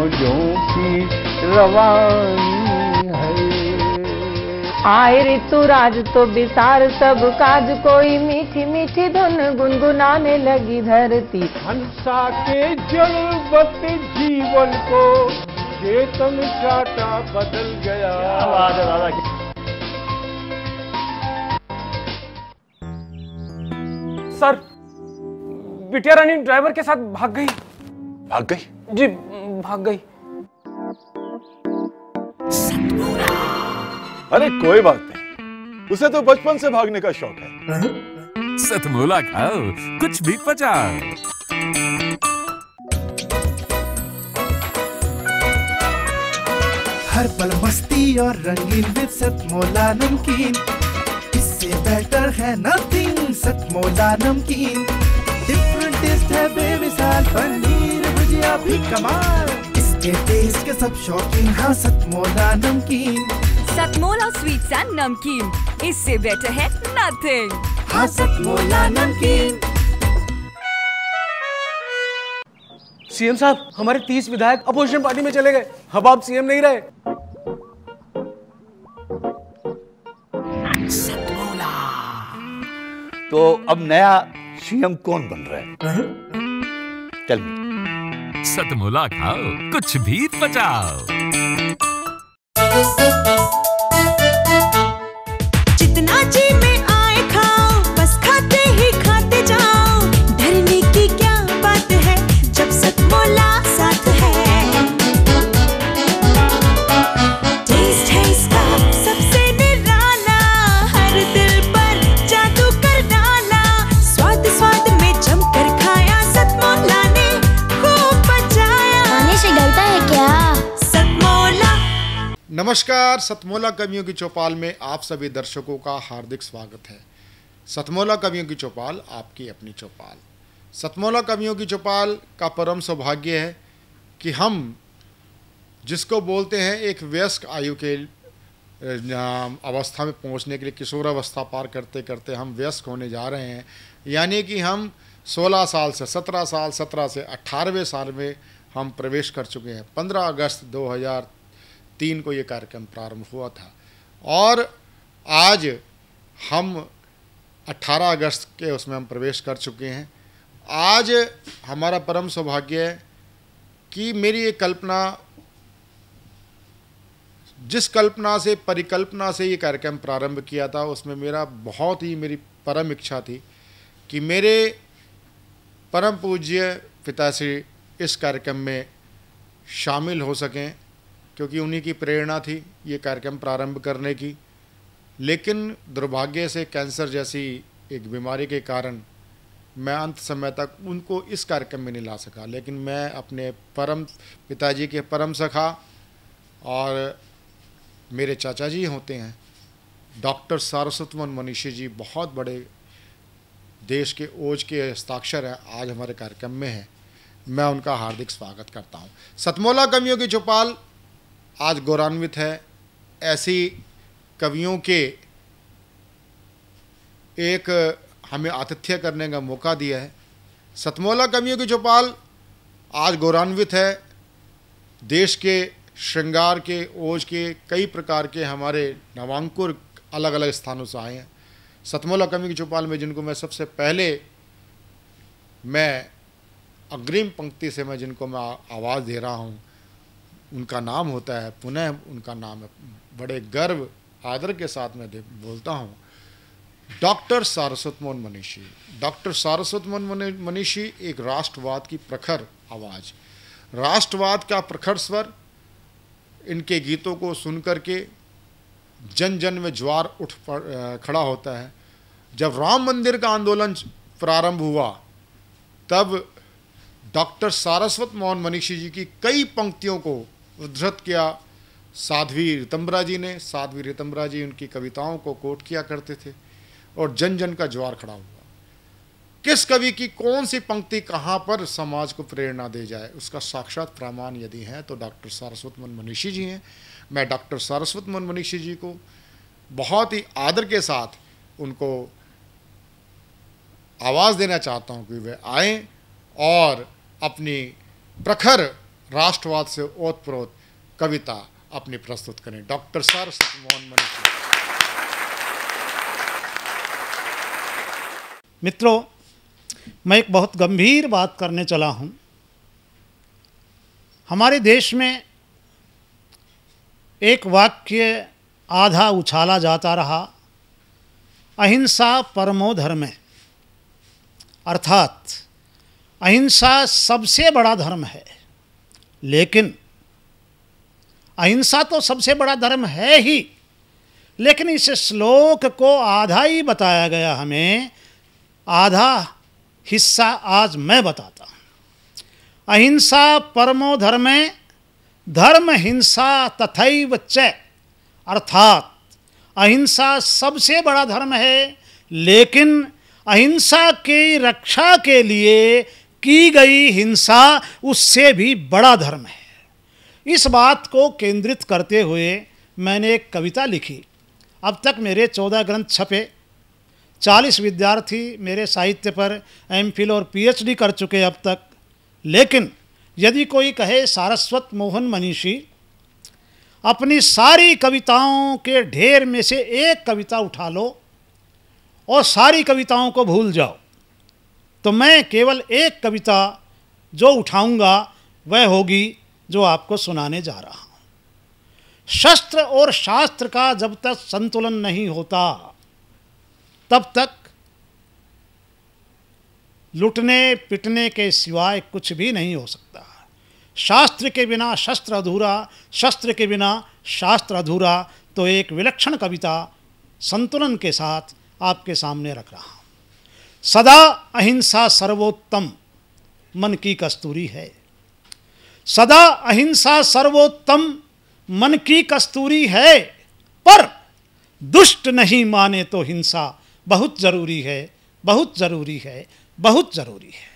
मौजों की रवानी है। आए ऋतुराज तो विसार सब काज, कोई मीठी मीठी धुन गुनगुनाने लगी धरती। हंसा के जड़वत जीवन को चेतन चाटा बदल गया। सर, बिटिया रानी ड्राइवर के साथ भाग गई। भाग गई? जी, भाग गई। अरे कोई बात नहीं, उसे तो बचपन से भागने का शौक है। सतमोला खाओ, कुछ भी पचाओ। हर पल मस्ती और रंगीन विद सतमोला नमकीन, इससे बेटर है नथिंग। सतमोला नमकीन डिफरेंट टेस्ट है बेमिसाल, पनीर भुजिया भी कमाल, इसके टेस्ट के सब शौकीन। हाँ सतमोला नमकीन, सतमोला स्वीट्स एंड नमकीन, इससे बेटर है नथिंग। हाँ सतमोला नमकीन। सीएम साहब, हमारे 30 विधायक अपोजिशन पार्टी में चले गए। अब आप सीएम नहीं रहे। तो अब नया सीएम कौन बन रहा है? Tell me. सतमोला खाओ, कुछ भी पचाओ। जितना जी में आए खाओ, बस खाते ही खाते जाओ। डरने की क्या बात है जब सतमोला साथ है। टेस्ट है इसका सबसे निराला, हर दिल पर जादू कर डाला। स्वाद स्वाद में जमकर खाया, सतमोला ने खूब बचाया। खाने से डरता है क्या? सतमोला। नमस्कार, सतमोला कवियों की चौपाल में आप सभी दर्शकों का हार्दिक स्वागत है। सतमोला कवियों की चौपाल, आपकी अपनी चौपाल। सतमोला कवियों की चौपाल का परम सौभाग्य है कि हम जिसको बोलते हैं एक वयस्क आयु के अवस्था में पहुंचने के लिए, किशोर अवस्था पार करते करते हम वयस्क होने जा रहे हैं। यानी कि हम 16 साल से 17 साल, 17 से 18वें साल में हम प्रवेश कर चुके हैं। 15 अगस्त 2003 को ये कार्यक्रम प्रारंभ हुआ था और आज हम 18 अगस्त के उसमें हम प्रवेश कर चुके हैं। आज हमारा परम सौभाग्य है कि मेरी एक कल्पना, जिस कल्पना से, परिकल्पना से ये कार्यक्रम प्रारंभ किया था, उसमें मेरी परम इच्छा थी कि मेरे परम पूज्य पिताश्री इस कार्यक्रम में शामिल हो सकें, क्योंकि उन्हीं की प्रेरणा थी ये कार्यक्रम प्रारंभ करने की। लेकिन दुर्भाग्य से कैंसर जैसी एक बीमारी के कारण मैं अंत समय तक उनको इस कार्यक्रम में नहीं ला सका। लेकिन मैं अपने परम पिताजी के परम सखा और मेरे चाचा जी होते हैं डॉक्टर सारस्वतमन मनीषी जी, बहुत बड़े देश के ओज के हस्ताक्षर हैं, आज हमारे कार्यक्रम में हैं। मैं उनका हार्दिक स्वागत करता हूं। सतमोला कवियों की चौपाल आज गौरवान्वित है ऐसी कवियों के एक हमें आतिथ्य करने का मौका दिया है। सतमोला कवियों की चौपाल आज गौरवान्वित है देश के श्रृंगार के, ओज के, कई प्रकार के हमारे नवांकुर अलग अलग स्थानों से आए हैं। सतमोला कवियों की चौपाल में जिनको मैं सबसे पहले, मैं अग्रिम पंक्ति से मैं जिनको मैं आवाज़ दे रहा हूँ, उनका नाम होता है, पुनः उनका नाम है, बड़े गर्व आदर के साथ मैं बोलता हूँ, डॉक्टर सारस्वतमन मनीषी। डॉक्टर सारस्वतमन मनीषी एक राष्ट्रवाद की प्रखर आवाज़, राष्ट्रवाद का प्रखर स्वर। इनके गीतों को सुनकर के जन जन में ज्वार उठ खड़ा होता है। जब राम मंदिर का आंदोलन प्रारंभ हुआ तब डॉक्टर सारस्वत मोहन मनीषी जी की कई पंक्तियों को उद्धृत किया साध्वी ऋतंबरा जी ने। साध्वी ऋतंबरा जी उनकी कविताओं को कोट किया करते थे और जन जन का ज्वार खड़ा हुआ। किस कवि की कौन सी पंक्ति कहाँ पर समाज को प्रेरणा दे जाए, उसका साक्षात प्रमाण यदि है तो डॉक्टर सारस्वतमन मनीषी जी हैं। मैं डॉक्टर सारस्वतमन मनीषी जी को बहुत ही आदर के साथ उनको आवाज़ देना चाहता हूँ कि वे आएँ और अपनी प्रखर राष्ट्रवाद से ओतप्रोत कविता अपनी प्रस्तुत करें। डॉक्टर सर सतमोहन मनीषी। मित्रों, मैं एक बहुत गंभीर बात करने चला हूँ। हमारे देश में एक वाक्य आधा उछाला जाता रहा, अहिंसा परमो धर्म है, अर्थात अहिंसा सबसे बड़ा धर्म है। लेकिन अहिंसा तो सबसे बड़ा धर्म है ही, लेकिन इस श्लोक को आधा ही बताया गया हमें, आधा हिस्सा आज मैं बताता हूँ। अहिंसा परमो धर्मे धर्म हिंसा तथैव च, अर्थात अहिंसा सबसे बड़ा धर्म है, लेकिन अहिंसा की रक्षा के लिए की गई हिंसा उससे भी बड़ा धर्म है। इस बात को केंद्रित करते हुए मैंने एक कविता लिखी। अब तक मेरे 14 ग्रंथ छपे, 40 विद्यार्थी मेरे साहित्य पर एमफिल और पीएचडी कर चुके अब तक। लेकिन यदि कोई कहे सारस्वत मोहन मनीषी अपनी सारी कविताओं के ढेर में से एक कविता उठा लो और सारी कविताओं को भूल जाओ, तो मैं केवल एक कविता जो उठाऊंगा वह होगी जो आपको सुनाने जा रहा हूँ। शस्त्र और शास्त्र का जब तक संतुलन नहीं होता तब तक लुटने पिटने के सिवाय कुछ भी नहीं हो सकता। शास्त्र के बिना शस्त्र अधूरा, शस्त्र के बिना शास्त्र अधूरा। तो एक विलक्षण कविता संतुलन के साथ आपके सामने रख रहा हूँ। सदा अहिंसा सर्वोत्तम मन की कस्तूरी है, सदा अहिंसा सर्वोत्तम मन की कस्तूरी है, पर दुष्ट नहीं माने तो हिंसा बहुत जरूरी है, बहुत जरूरी है, बहुत जरूरी है।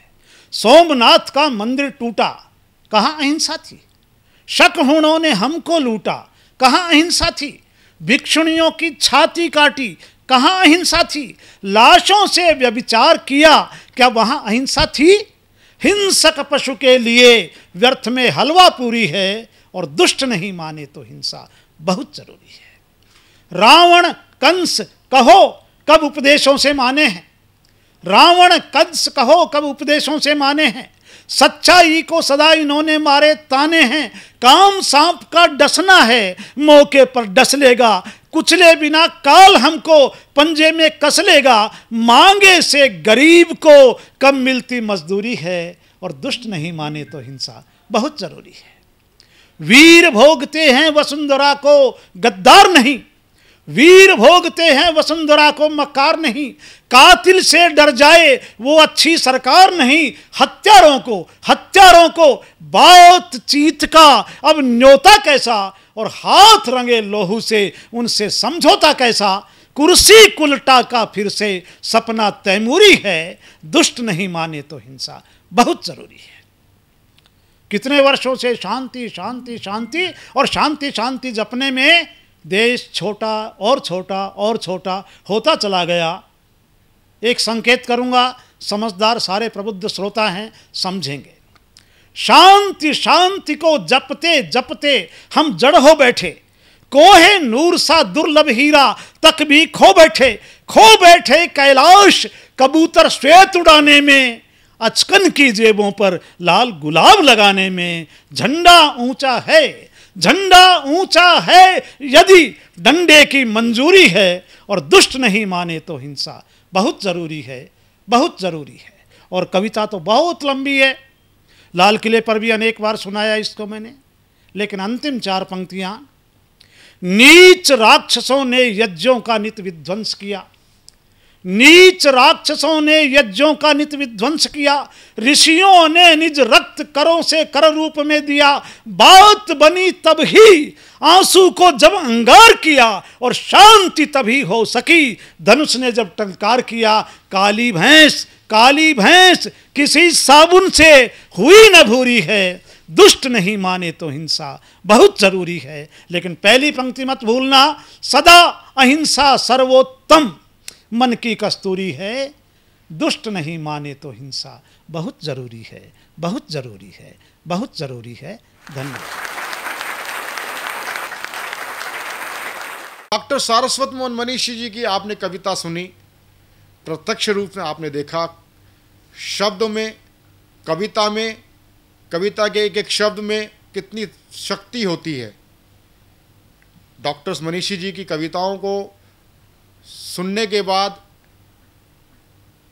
सोमनाथ का मंदिर टूटा, कहाँ अहिंसा थी? शकहुणों ने हमको लूटा, कहाँ अहिंसा थी? भिक्षुणियों की छाती काटी, कहाँ अहिंसा थी? लाशों से व्यभिचार किया, क्या वहाँ अहिंसा थी? हिंसक पशु के लिए व्यर्थ में हलवा पूरी है, और दुष्ट नहीं माने तो हिंसा बहुत जरूरी है। रावण कंस कहो कब उपदेशों से माने हैं, रावण कंस कहो कब उपदेशों से माने हैं। सच्चाई को सदा इन्होंने मारे ताने हैं, काम सांप का डसना है, मौके पर डस लेगा, कुचले बिना काल हमको पंजे में कस लेगा। मांगे से गरीब को कब मिलती मजदूरी है, और दुष्ट नहीं माने तो हिंसा बहुत जरूरी है। वीर भोगते हैं वसुंधरा को गद्दार नहीं, वीर भोगते हैं वसुंधरा को मक्कार नहीं। कातिल से डर जाए वो अच्छी सरकार नहीं। हत्यारों को बातचीत का अब न्योता कैसा, और हाथ रंगे लोहू से उनसे समझौता कैसा। कुर्सी कुलटा का फिर से सपना तैमूरी है, दुष्ट नहीं माने तो हिंसा बहुत जरूरी है। कितने वर्षों से शांति शांति शांति और शांति शांति जपने में देश छोटा और छोटा और छोटा होता चला गया। एक संकेत करूंगा, समझदार सारे प्रबुद्ध श्रोता हैं, समझेंगे। शांति शांति को जपते जपते हम जड़ हो बैठे, कोहे नूर सा दुर्लभ हीरा तक भी खो बैठे कैलाश कबूतर श्वेत उड़ाने में, अचकन की जेबों पर लाल गुलाब लगाने में। झंडा ऊंचा है यदि डंडे की मंजूरी है, और दुष्ट नहीं माने तो हिंसा बहुत जरूरी है, बहुत जरूरी है। और कविता तो बहुत लंबी है, लाल किले पर भी अनेक बार सुनाया इसको मैंने, लेकिन अंतिम 4 पंक्तियां। नीच राक्षसों ने यज्ञों का नित विध्वंस किया, नीच राक्षसों ने यज्ञों का नित विध्वंस किया। ऋषियों ने निज रक्त करों से कर रूप में दिया। बात बनी तब ही आंसू को जब अंगार किया, और शांति तभी हो सकी धनुष ने जब टंकार किया। काली भैंस किसी साबुन से हुई न भूरी है, दुष्ट नहीं माने तो हिंसा बहुत जरूरी है। लेकिन पहली पंक्ति मत भूलना, सदा अहिंसा सर्वोत्तम मन की कस्तूरी है, दुष्ट नहीं माने तो हिंसा बहुत ज़रूरी है, बहुत ज़रूरी है, बहुत ज़रूरी है। धन्यवाद। डॉक्टर सारस्वत मोहन मनीषी जी की आपने कविता सुनी, प्रत्यक्ष रूप में आपने देखा शब्दों में, कविता में, कविता के एक एक शब्द में कितनी शक्ति होती है। डॉक्टर मनीषी जी की कविताओं को सुनने के बाद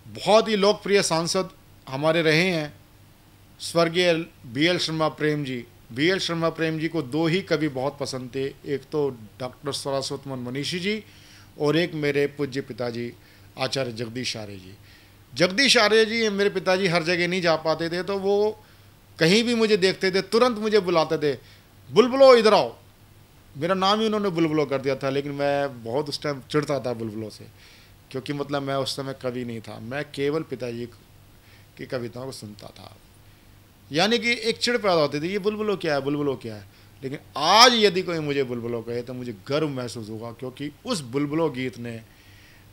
बहुत ही लोकप्रिय सांसद हमारे रहे हैं स्वर्गीय BL शर्मा प्रेम जी। BL शर्मा प्रेम जी को दो ही कवि बहुत पसंद थे, एक तो डॉक्टर सारस्वत मोहन मनीषी जी और एक मेरे पूज्य पिताजी आचार्य जगदीश आर्य जी। जगदीश आर्य जी मेरे पिताजी हर जगह नहीं जा पाते थे, तो वो कहीं भी मुझे देखते थे तुरंत मुझे बुलाते थे, बुलबुलो इधर आओ। मेरा नाम ही उन्होंने बुलबुलो कर दिया था, लेकिन मैं बहुत उस टाइम चिढ़ता था बुलबुलो से, क्योंकि मतलब मैं उस समय कवि नहीं था, मैं केवल पिताजी की कविताओं को सुनता था। यानी कि एक चिढ़ पैदा होती थी, ये बुलबुलो क्या है, बुलबुलो क्या है। लेकिन आज यदि कोई मुझे बुलबुलो कहे तो मुझे गर्व महसूस होगा, क्योंकि उस बुलबुलो गीत ने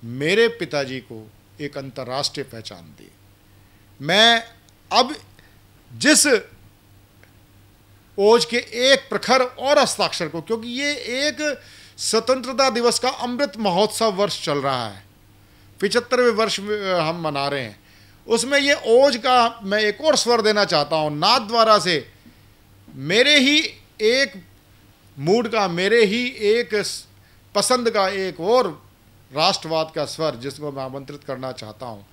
मेरे पिताजी को एक अंतर्राष्ट्रीय पहचान दी। मैं अब जिस ओज के एक प्रखर और हस्ताक्षर को, क्योंकि ये एक स्वतंत्रता दिवस का अमृत महोत्सव वर्ष चल रहा है, 75वें वर्ष हम मना रहे हैं, उसमें ये ओज का मैं एक और स्वर देना चाहता हूँ नाद द्वारा से। मेरे ही एक मूड का, मेरे ही एक पसंद का एक और राष्ट्रवाद का स्वर जिसको मैं आमंत्रित करना चाहता हूँ,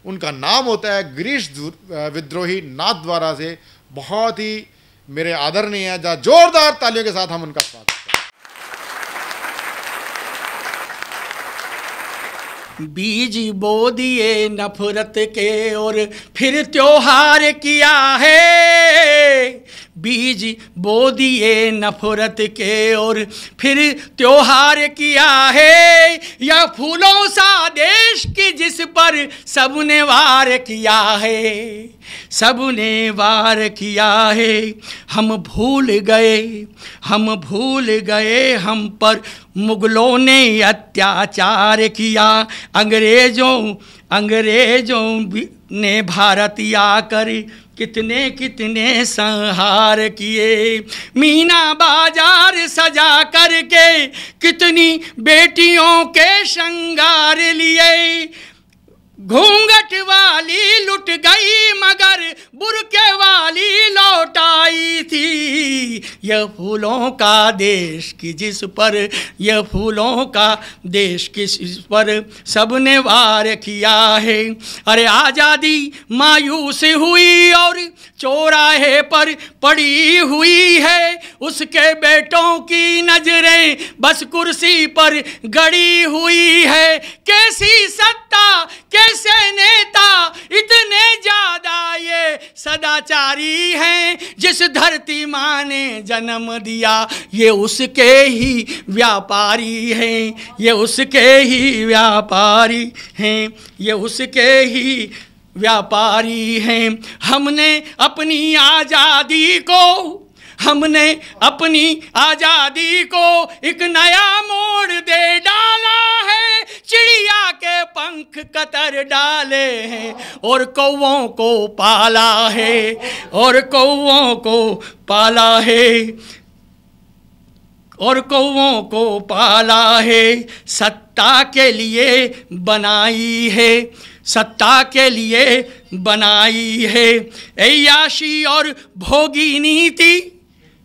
उनका नाम होता है गिरीश विद्रोही। नाद द्वारा से बहुत ही मेरे आदरणीय है, जहाँ जोरदार तालियों के साथ हम उनका स्वागत करें। बीज बो दिए नफरत के और फिर त्योहार किया है। बीज बो दिए नफरत के और फिर त्योहार किया है। यह फूलों सा देश की जिस पर सबने वार किया है, सबने वार किया है। हम भूल गए, हम भूल गए हम पर मुगलों ने अत्याचार किया। अंग्रेजों ने भारत आकर कितने कितने संहार किए। मीना बाजार सजा करके कितनी बेटियों के श्रृंगार लिए। घूंघट वाली लुट गई मगर बुरके वाली लौट आई थी। यह फूलों का देश की जिस पर, यह फूलों का देश किस पर सबने वार किया है। अरे आज़ादी मायूस हुई और चौराहे पर पड़ी हुई है। उसके बेटों की नजरें बस कुर्सी पर गड़ी हुई है। कैसी सत्ता, कैसे नेता, इतने ज्यादा ये सदाचारी हैं। जिस धरती माँ ने जन्म दिया ये उसके ही व्यापारी हैं, ये उसके ही व्यापारी हैं, ये उसके ही व्यापारी हैं। हमने अपनी आज़ादी को, हमने अपनी आज़ादी को एक नया मोड़ दे डाला है। चिड़िया के पंख कतर डाले हैं और कौवों को पाला है, और कौवों को पाला है, और कौवों को पाला है। सत्ता के लिए बनाई है, सत्ता के लिए बनाई है। ऐयाशी और भोगी नीति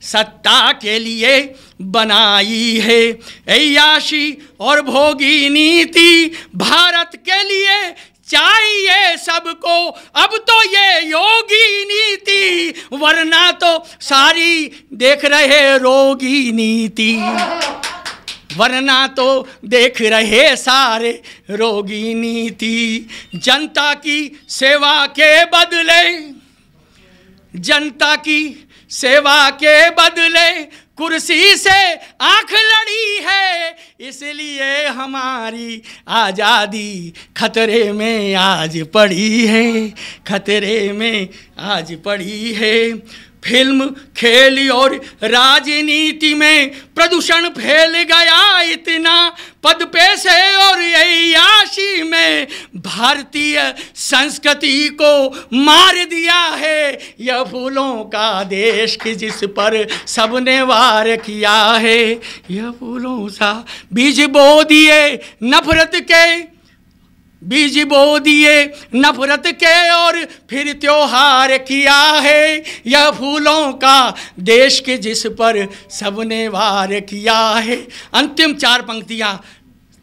सत्ता के लिए बनाई है। ऐयाशी और भोगी नीति भारत के लिए चाहिए सबको। अब तो ये योगी नीति, वरना तो सारी देख रहे रोगी नीति, वरना तो देख रहे सारे रोगी नीति। जनता की सेवा के बदले, जनता की सेवा के बदले कुर्सी से आंख लड़ी है। इसलिए हमारी आज़ादी खतरे में आज पड़ी है, खतरे में आज पड़ी है। फिल्म, खेल और राजनीति में प्रदूषण फैल गया इतना, पद पैसे और याशी में भारतीय संस्कृति को मार दिया है यह फूलों का देश कि जिस पर सबने वार किया है। यह फूलों सा बीज बो दिए नफरत के, बीज बो दिए नफरत के और फिर त्योहार किया है। यह फूलों का देश के जिस पर सबने वार किया है। अंतिम 4 पंक्तियां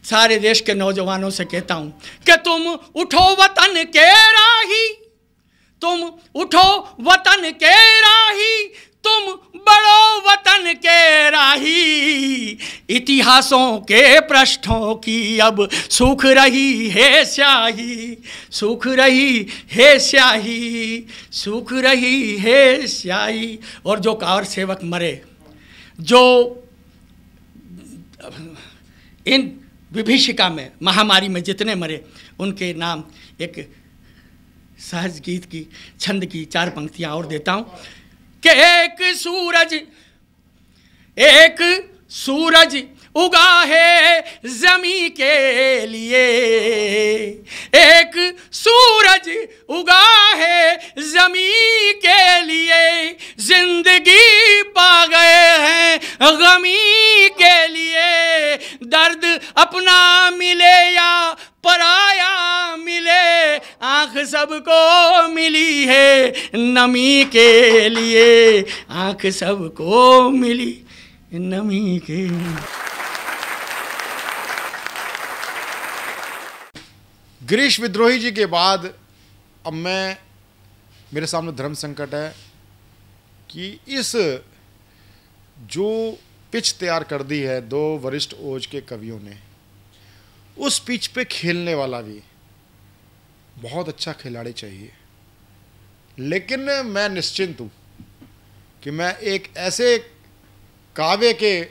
सारे देश के नौजवानों से कहता हूं कि तुम उठो वतन के राही, तुम उठो वतन के राही, तुम बड़ो वतन के राही। इतिहासों के पृष्ठों की अब सूख रही है स्याही, सूख रही है स्याही, सूख रही है स्याही। और जो कार सेवक मरे, जो इन विभीषिका में, महामारी में जितने मरे, उनके नाम एक सहज गीत की छंद की 4 पंक्तियां और देता हूं कि एक सूरज उगा है जमी के लिए, एक सूरज उगा है जमी के लिए, जिंदगी पा गए हैं गमी के लिए। दर्द अपना मिले या पराया मिले, आंख सबको मिली है नमी के लिए, आंख सबको मिली नमी के। गिरीश विद्रोही जी के बाद अब मेरे सामने धर्म संकट है कि इस जो पिच तैयार कर दी है 2 वरिष्ठ ओज के कवियों ने, उस पिच पे खेलने वाला भी बहुत अच्छा खिलाड़ी चाहिए। लेकिन मैं निश्चिंत हूँ कि मैं एक ऐसे काव्य के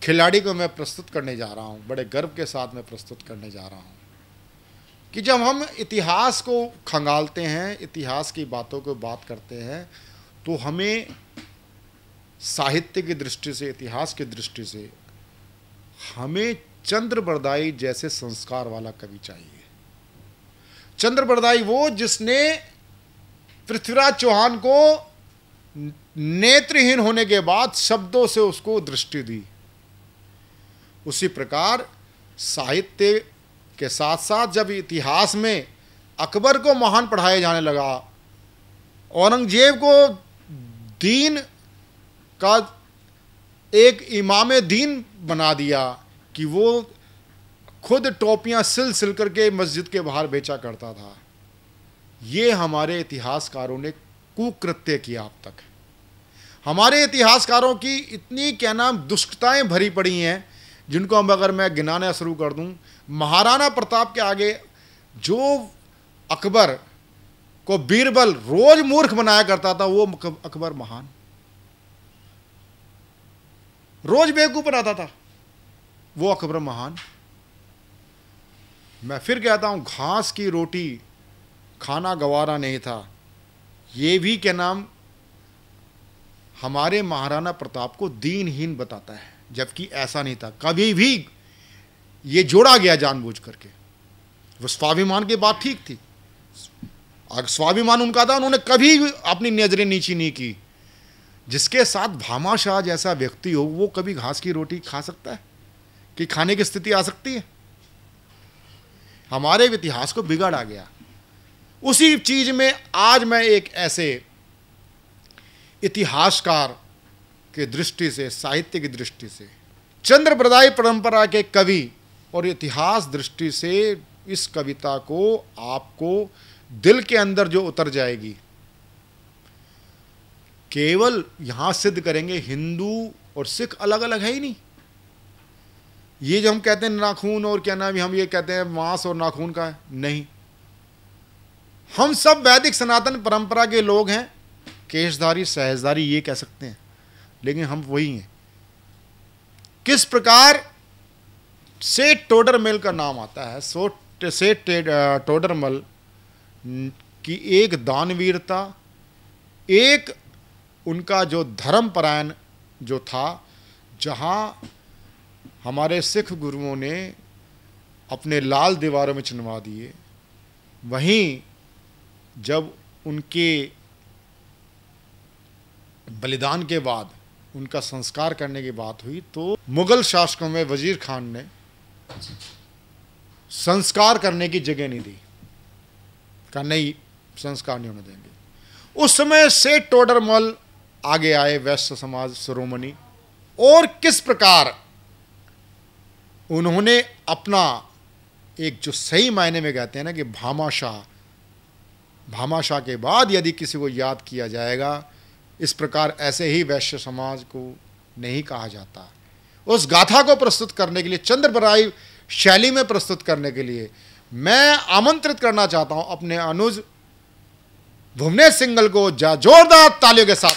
खिलाड़ी को मैं प्रस्तुत करने जा रहा हूँ, बड़े गर्व के साथ मैं प्रस्तुत करने जा रहा हूँ कि जब हम इतिहास को खंगालते हैं, इतिहास की बातों को बात करते हैं, तो हमें साहित्य की दृष्टि से, इतिहास की दृष्टि से हमें चंद्र बरदाई जैसे संस्कार वाला कवि चाहिए। चंद्र बरदाई वो जिसने पृथ्वीराज चौहान को नेत्रहीन होने के बाद शब्दों से उसको दृष्टि दी। उसी प्रकार साहित्य के साथ साथ जब इतिहास में अकबर को महान पढ़ाया जाने लगा, औरंगजेब को दीन का एक इमाम दीन बना दिया कि वो खुद टोपियां सिल सिल करके मस्जिद के बाहर बेचा करता था, ये हमारे इतिहासकारों ने कुकृत्य किया। अब तक हमारे इतिहासकारों की इतनी क्या नाम दुष्टताएं भरी पड़ी हैं, जिनको हम अगर मैं गिनाना शुरू कर दूं, महाराणा प्रताप के आगे जो अकबर को बीरबल रोज मूर्ख बनाया करता था, वो अकबर महान, रोज बेवकूफ बनाता था, वो अकबर महान। मैं फिर कहता हूं, घास की रोटी खाना गवारा नहीं था, ये भी क्या नाम हमारे महाराणा प्रताप को दीनहीन बताता है, जबकि ऐसा नहीं था। कभी भी ये जोड़ा गया जानबूझ करके। वो स्वाभिमान की बात ठीक थी, अगर स्वाभिमान उनका था, उन्होंने कभी अपनी नजरें नीची नहीं की। जिसके साथ भामाशाह जैसा व्यक्ति हो, वो कभी घास की रोटी खा सकता है कि खाने की स्थिति आ सकती है? हमारे इतिहास को बिगाड़ा गया। उसी चीज में आज मैं एक ऐसे इतिहासकार की दृष्टि से, साहित्य की दृष्टि से, चंद्र बरदाई परंपरा के कवि और इतिहास दृष्टि से इस कविता को आपको दिल के अंदर जो उतर जाएगी, केवल यहां सिद्ध करेंगे हिंदू और सिख अलग अलग है ही नहीं। ये जो हम कहते हैं नाखून और क्या नाम, हम ये कहते हैं मांस और नाखून का, नहीं, हम सब वैदिक सनातन परंपरा के लोग हैं, केशधारी सहजधारी ये कह सकते हैं, लेकिन हम वही हैं। किस प्रकार सेठ टोडरमल का नाम आता है, सेठ टोडरमल की एक दानवीरता, एक उनका जो धर्मपरायण जो था, जहाँ हमारे सिख गुरुओं ने अपने लाल दीवारों में चिनवा दिए, वहीं जब उनके बलिदान के बाद उनका संस्कार करने की बात हुई तो मुगल शासकों में वजीर खान ने संस्कार करने की जगह नहीं दी, कहा नहीं संस्कार नहीं होने देंगे। उस समय से टोडरमल आगे आए वैश्य समाज शिरोमणि, और किस प्रकार उन्होंने अपना एक जो सही मायने में कहते हैं ना कि भामाशाह के बाद यदि किसी को याद किया जाएगा, इस प्रकार ऐसे ही वैश्य समाज को नहीं कहा जाता। उस गाथा को प्रस्तुत करने के लिए, चंद्रबराई शैली में प्रस्तुत करने के लिए मैं आमंत्रित करना चाहता हूं अपने अनुज भुवनेश सिंघल को। जोरदार तालियों के साथ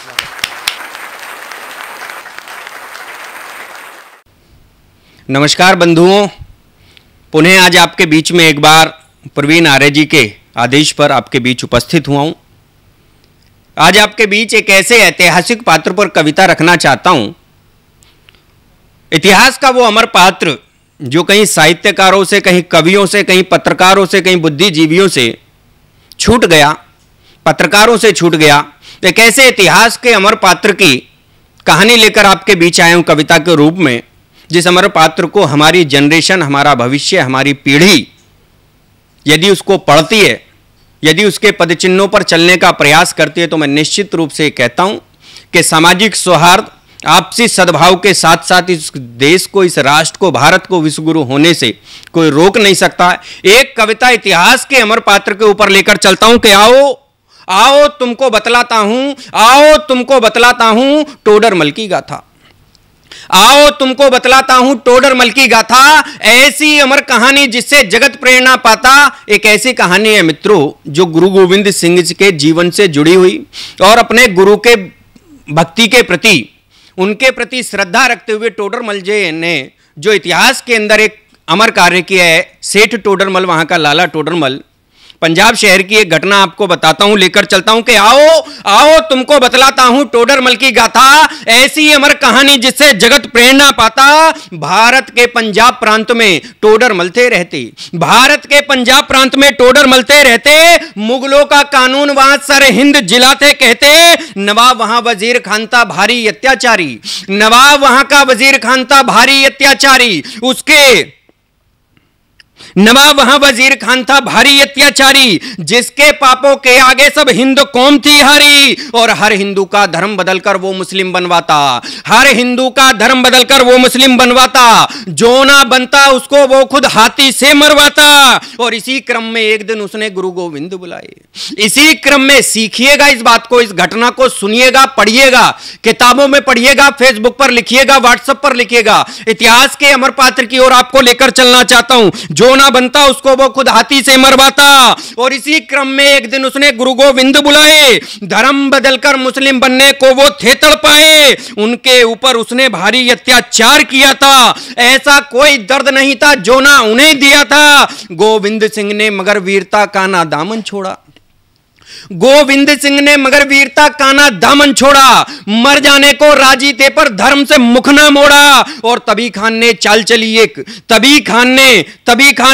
नमस्कार बंधुओं, पुनः आज आपके बीच में एक बार प्रवीण आर्य जी के आदेश पर आपके बीच उपस्थित हुआ हूं। आज आपके बीच एक ऐसे ऐतिहासिक पात्र पर कविता रखना चाहता हूं, इतिहास का वो अमर पात्र जो कहीं साहित्यकारों से, कहीं कवियों से, कहीं पत्रकारों से, कहीं बुद्धिजीवियों से छूट गया, पत्रकारों से छूट गया। एक ऐसे इतिहास के अमर पात्र की कहानी लेकर आपके बीच आया हूं कविता के रूप में, जिस अमर पात्र को हमारी जनरेशन, हमारा भविष्य, हमारी पीढ़ी यदि उसको पढ़ती है, यदि उसके पदचिन्हों पर चलने का प्रयास करती है, तो मैं निश्चित रूप से कहता हूं कि सामाजिक सौहार्द, आपसी सद्भाव के साथ साथ इस देश को, इस राष्ट्र को, भारत को विश्वगुरु होने से कोई रोक नहीं सकता। एक कविता इतिहास के अमर पात्र के ऊपर लेकर चलता हूं कि आओ तुमको बतलाता हूं, आओ तुमको बतलाता हूं टोडरमल की गाथा। आओ तुमको बतलाता हूं टोडरमल की गाथा, ऐसी अमर कहानी जिससे जगत प्रेरणा पाता। एक ऐसी कहानी है मित्रों जो गुरु गोविंद सिंह जी के जीवन से जुड़ी हुई, और अपने गुरु के भक्ति के प्रति, उनके प्रति श्रद्धा रखते हुए टोडरमल जी ने जो इतिहास के अंदर एक अमर कार्य किया है। सेठ टोडरमल, वहां का लाला टोडरमल, पंजाब शहर की एक घटना आपको बताता हूं, लेकर चलता हूं कि आओ तुमको बतलाता हूं टोडरमल की गाथा, ऐसी अमर कहानी जिससे जगत प्रेरणा पाता। भारत के पंजाब प्रांत में टोडरमल थे रहते, भारत के पंजाब प्रांत में टोडरमल थे रहते। मुगलों का कानून वहां सर हिंद जिला थे कहते, नवाब वहां वजीर खान था भारी अत्याचारी, नवाब वहां का वजीर खान था भारी अत्याचारी। उसके नवाब वहां वजीर खान था भारी अत्याचारी, जिसके पापों के आगे सब हिंद कौम थी हारी। और हर हिंदू का धर्म बदलकर वो मुस्लिम बनवाता, हर हिंदू का धर्म बदलकर वो मुस्लिम बनवाता। जो ना बनता उसको वो खुद हाथी से मरवाता। और इसी क्रम में एक दिन उसने गुरु गोविंद बुलाए। इसी क्रम में सीखिएगा इस बात को, इस घटना को सुनिएगा, पढ़िएगा, किताबों में पढ़िएगा, फेसबुक पर लिखिएगा, व्हाट्सएप पर लिखिएगा। इतिहास के अमर पात्र की ओर आपको लेकर चलना चाहता हूं। जो ना बनता उसको वो खुद हाथी से मरवाता। और इसी क्रम में एक दिन उसने गुरु गोविंद बुलाए। धर्म बदलकर मुस्लिम बनने को वो थे तड़पाए, उनके ऊपर उसने भारी अत्याचार किया था। ऐसा कोई दर्द नहीं था जो ना उन्हें दिया था। गोविंद सिंह ने मगर वीरता का ना दामन छोड़ा, गोविंद सिंह ने मगर वीरता का ना दामन छोड़ा। मर जाने को राजी थे पर धर्म से मुख ना मोड़ा। और तभी खान ने चाल चली एक, तभी खान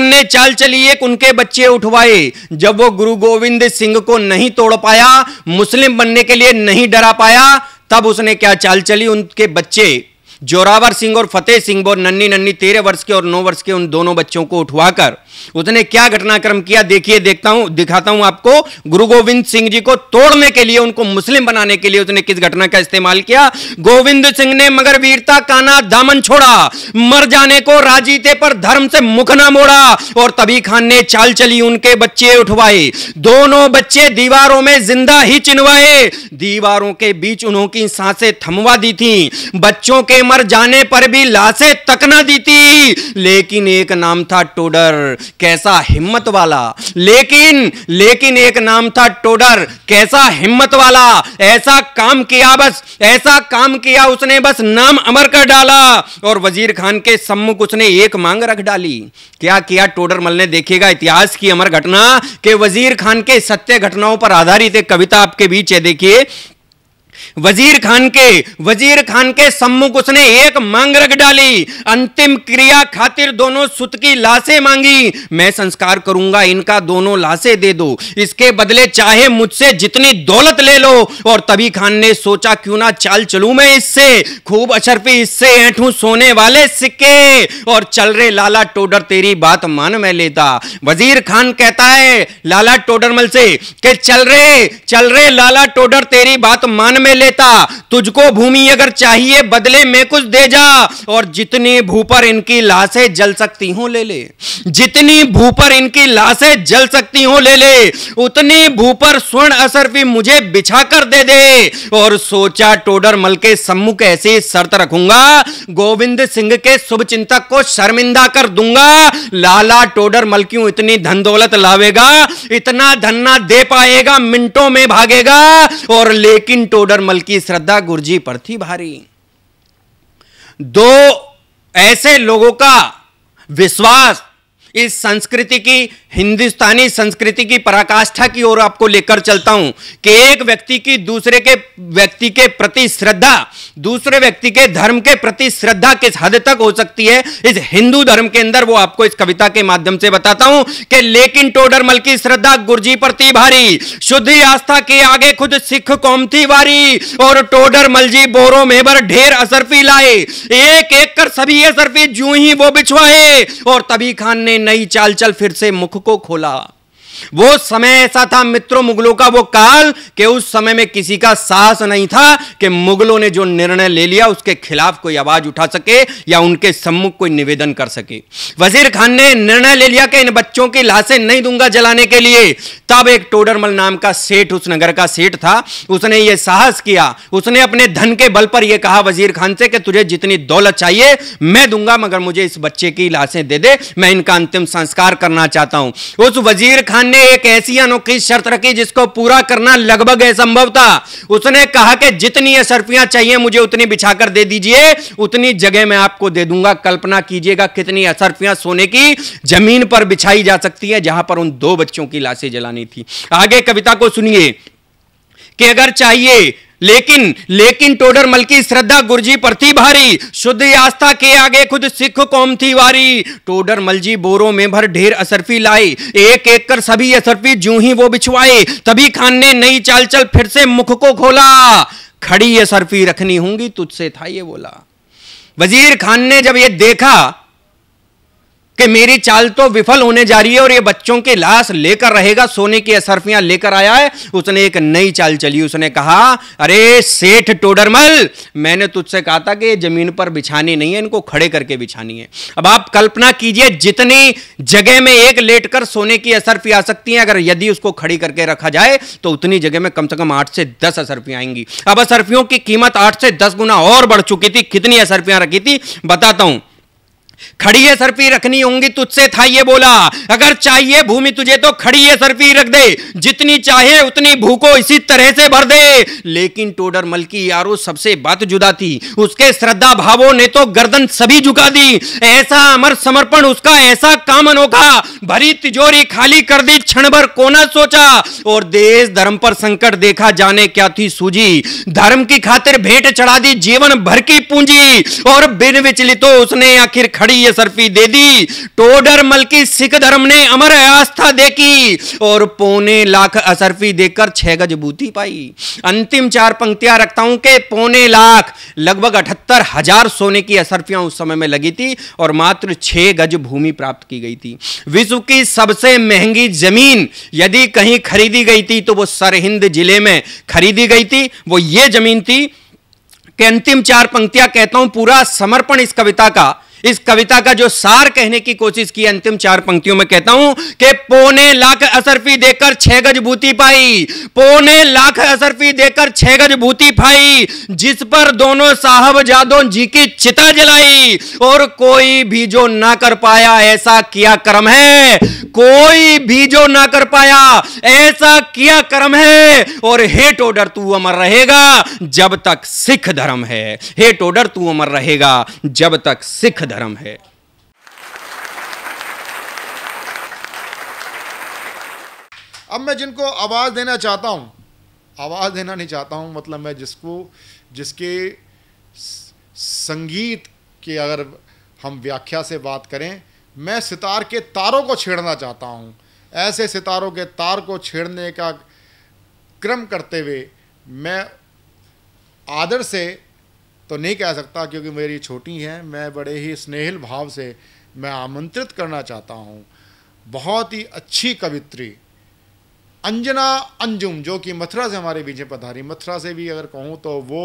ने चाल चली एक, उनके बच्चे उठवाए। जब वो गुरु गोविंद सिंह को नहीं तोड़ पाया, मुस्लिम बनने के लिए नहीं डरा पाया, तब उसने क्या चाल चली, उनके बच्चे जोरावर सिंह और फतेह सिंह, वो नन्ही 13 वर्ष के और 9 वर्ष के उन दोनों बच्चों को उठवाकर उसने क्या घटनाक्रम किया, देखिए, दिखाता हूं आपको। गुरु गोविंद सिंह जी को तोड़ने के लिए, उनको मुस्लिम बनाने के लिए उसने किस घटना का इस्तेमाल किया। गोविंद सिंह ने मगर वीरता का ना दामन छोड़ा, मर जाने को राजी थे पर धर्म से मुख ना मोड़ा। और तभी खान ने चाल चली, उनके बच्चे उठवाए। दोनों बच्चे दीवारों में जिंदा ही चिनवाए, दीवारों के बीच उन्होंने सांसें थमवा दी थी। बच्चों के मर जाने पर भी लाशें तक न दी थी। लेकिन एक नाम था टोडर, कैसा हिम्मत वाला। लेकिन एक नाम था टोडर, कैसा हिम्मत वाला। ऐसा काम किया, बस ऐसा काम किया उसने, बस नाम अमर कर डाला। और वजीर खान के सम्मुख उसने एक मांग रख डाली। क्या किया टोडरमल ने, देखिएगा इतिहास की अमर घटना कि वजीर खान के सत्य घटनाओं पर आधारित एक कविता आपके बीच है। देखिए, वजीर खान के सम्मुख उसने एक मांग रख डाली। अंतिम क्रिया खातिर दोनों सुत की लाशें मांगी। मैं संस्कार करूंगा, इनका दोनों लाशें दे दो, इसके बदले चाहे मुझसे जितनी दौलत ले लो। और तभी खान ने सोचा, क्यों ना चाल चलूं मैं इससे, खूब अशरफी इससे ऐंठूं सोने वाले सिक्के। और चल रे लाला टोडर तेरी बात मान मैं लेता। वजीर खान कहता है लाला टोडरमल से कि चल रे लाला टोडर तेरी बात मान में लेता। तुझको भूमि अगर चाहिए बदले में कुछ दे जा। और जितनी भू पर इनकी लाशें जल सकती हूं ले ले, जितनी भू पर इनकी लाशें जल सकती हूं ले ले, उतनी भू पर स्वर्ण अशरफी मुझे बिछा कर दे दे। और सोचा टोडरमल के सम्मुख ऐसी शर्त रखूंगा, गोविंद सिंह के शुभ चिंतक को शर्मिंदा कर दूंगा। लाला टोडरमल क्यों इतनी धन दौलत लावेगा, इतना धन ना दे पाएगा, मिनटों में भागेगा। और लेकिन टोडरमल की श्रद्धा गुरुजी पर थी भारी। दो ऐसे लोगों का विश्वास इस संस्कृति की, हिंदुस्तानी संस्कृति की पराकाष्ठा की ओर आपको लेकर चलता हूं कि एक व्यक्ति की दूसरे के व्यक्ति के प्रति श्रद्धा, दूसरे व्यक्ति के धर्म के प्रति श्रद्धा किस हद तक हो सकती है इस हिंदू धर्म के अंदर, वो आपको इस कविता के माध्यम से बताता हूं कि लेकिन टोडरमल की श्रद्धा गुरुजी पर थी भारी। शुद्ध आस्था के आगे खुद सिख कौम थी वारी। और टोडरमल जी बोरों में भर ढेर अशरफी लाए, एक एक कर सभी अशरफी जूं ही वो बिछवाए। और तभी खान ने नई चाल चल फिर से मुख को खोला। वो समय ऐसा था मित्रों, मुगलों का वो काल, कि उस समय में किसी का साहस नहीं था कि मुगलों ने जो निर्णय ले लिया उसके खिलाफ कोई आवाज उठा सके या उनके सम्मुख कोई निवेदन कर सके। वजीर खान ने निर्णय ले लिया कि इन बच्चों की लाशें नहीं दूंगा जलाने के लिए। तब एक टोडरमल नाम का सेठ, उस नगर का सेठ था, उसने ये साहस किया। उसने अपने धन के बल पर यह कहा वजीर खान से कि तुझे जितनी दौलत चाहिए मैं दूंगा, मगर मुझे इस बच्चे की लाशें दे दे, मैं इनका अंतिम संस्कार करना चाहता हूं। उस वजीर खान ने एक ऐसी अनोखी शर्त रखी जिसको पूरा करना लगभग असंभव था। उसने कहा कि जितनी अशरफियां चाहिए मुझे उतनी बिछाकर दे दीजिए, उतनी जगह मैं आपको दे दूंगा। कल्पना कीजिएगा कितनी अशरफियां सोने की जमीन पर बिछाई जा सकती है जहां पर उन दो बच्चों की लाशें जलानी थी। आगे कविता को सुनिए कि अगर चाहिए, लेकिन टोडरमल की श्रद्धा गुरुजी पर थी भारी। शुद्ध आस्था के आगे खुद सिख कौम थी वारी। टोडरमल जी बोरों में भर ढेर अशरफी लाए, एक एक कर सभी अशरफी जूं ही वो बिछवाए। तभी खान ने नई चाल चल फिर से मुख को खोला। खड़ी अशरफी रखनी होंगी तुझसे था ये बोला। वजीर खान ने जब ये देखा कि मेरी चाल तो विफल होने जा रही है और ये बच्चों की लाश लेकर रहेगा, सोने की अशरफियां लेकर आया है, उसने एक नई चाल चली। उसने कहा, अरे सेठ टोडरमल, मैंने तुझसे कहा था कि ये जमीन पर बिछानी नहीं है, इनको खड़े करके बिछानी है। अब आप कल्पना कीजिए जितनी जगह में एक लेटकर सोने की अशरफी आ सकती है, अगर यदि उसको खड़ी करके रखा जाए तो उतनी जगह में कम से कम 8 से 10 अशरफियां आएंगी। अब अशरफियों की कीमत 8 से 10 गुना और बढ़ चुकी थी। कितनी अशरफियां रखी थी बताता हूं। खड़ी अशरफी रखनी होंगी तुझसे था ये बोला। अगर चाहिए भूमि तुझे तो खड़ी अशरफी रख दे, जितनी चाहे उतनी भू को इसी तरह से भर दे। लेकिन टोडरमल की यारो सबसे बात जुदा थी। उसके श्रद्धा भावों ने तो गर्दन सभी झुका दी। ऐसा अमर समर्पण उसका, ऐसा काम अनोखा, भरी तिजोरी खाली कर दी, क्षण भर कोना सोचा। और देश धर्म पर संकट देखा, जाने क्या थी सूझी। धर्म की खातिर भेंट चढ़ा दी जीवन भर की पूंजी। और बिन विचलितो उसने आखिर खड़ी अशरफी दे दी। टोडरमल की सिख धर्म ने अमर आस्था देखी और 1.25 लाख अशरफी देकर 6 गज बूटी पाई। अंतिम 4 पंक्तियां रखता हूं कि 1.25 लाख लगभग 78,000 सोने की अशरफियां उस समय में लगी थी और मात्र 6 गज भूमि प्राप्त की गई थी। विश्व की सबसे महंगी जमीन यदि कहीं खरीदी गई थी तो वो सरहिंद जिले में खरीदी गई थी। वो ये जमीन थी कि अंतिम 4 पंक्तियां कहता हूं, पूरा समर्पण इस कविता का इस कविता का जो सार कहने की कोशिश की अंतिम 4 पंक्तियों में कहता हूं कि 1.25 लाख असरफी देकर 6 गज भूति पाई, 1.25 लाख असरफी देकर 6 गज भूति पाई, जिस पर दोनों साहबजादों जी की चिता जलाई, और कोई भी जो ना कर पाया ऐसा किया कर्म है, कोई भी जो ना कर पाया ऐसा किया कर्म है। और हे टोडर तू अमर रहेगा जब तक सिख धर्म है, हे टोडर तू अमर रहेगा जब तक सिख धर्म है। अब मैं जिनको आवाज देना चाहता हूं, आवाज देना नहीं चाहता हूं, मतलब मैं जिसके संगीत की अगर हम व्याख्या से बात करें, मैं सितार के तारों को छेड़ना चाहता हूं। ऐसे सितारों के तार को छेड़ने का क्रम करते हुए मैं आदर से तो नहीं कह सकता क्योंकि मेरी छोटी हैं, मैं बड़े ही स्नेहिल भाव से मैं आमंत्रित करना चाहता हूँ बहुत ही अच्छी कवित्री अंजना अंजुम, जो कि मथुरा से हमारे बीच में पधारी। मथुरा से भी अगर कहूँ तो वो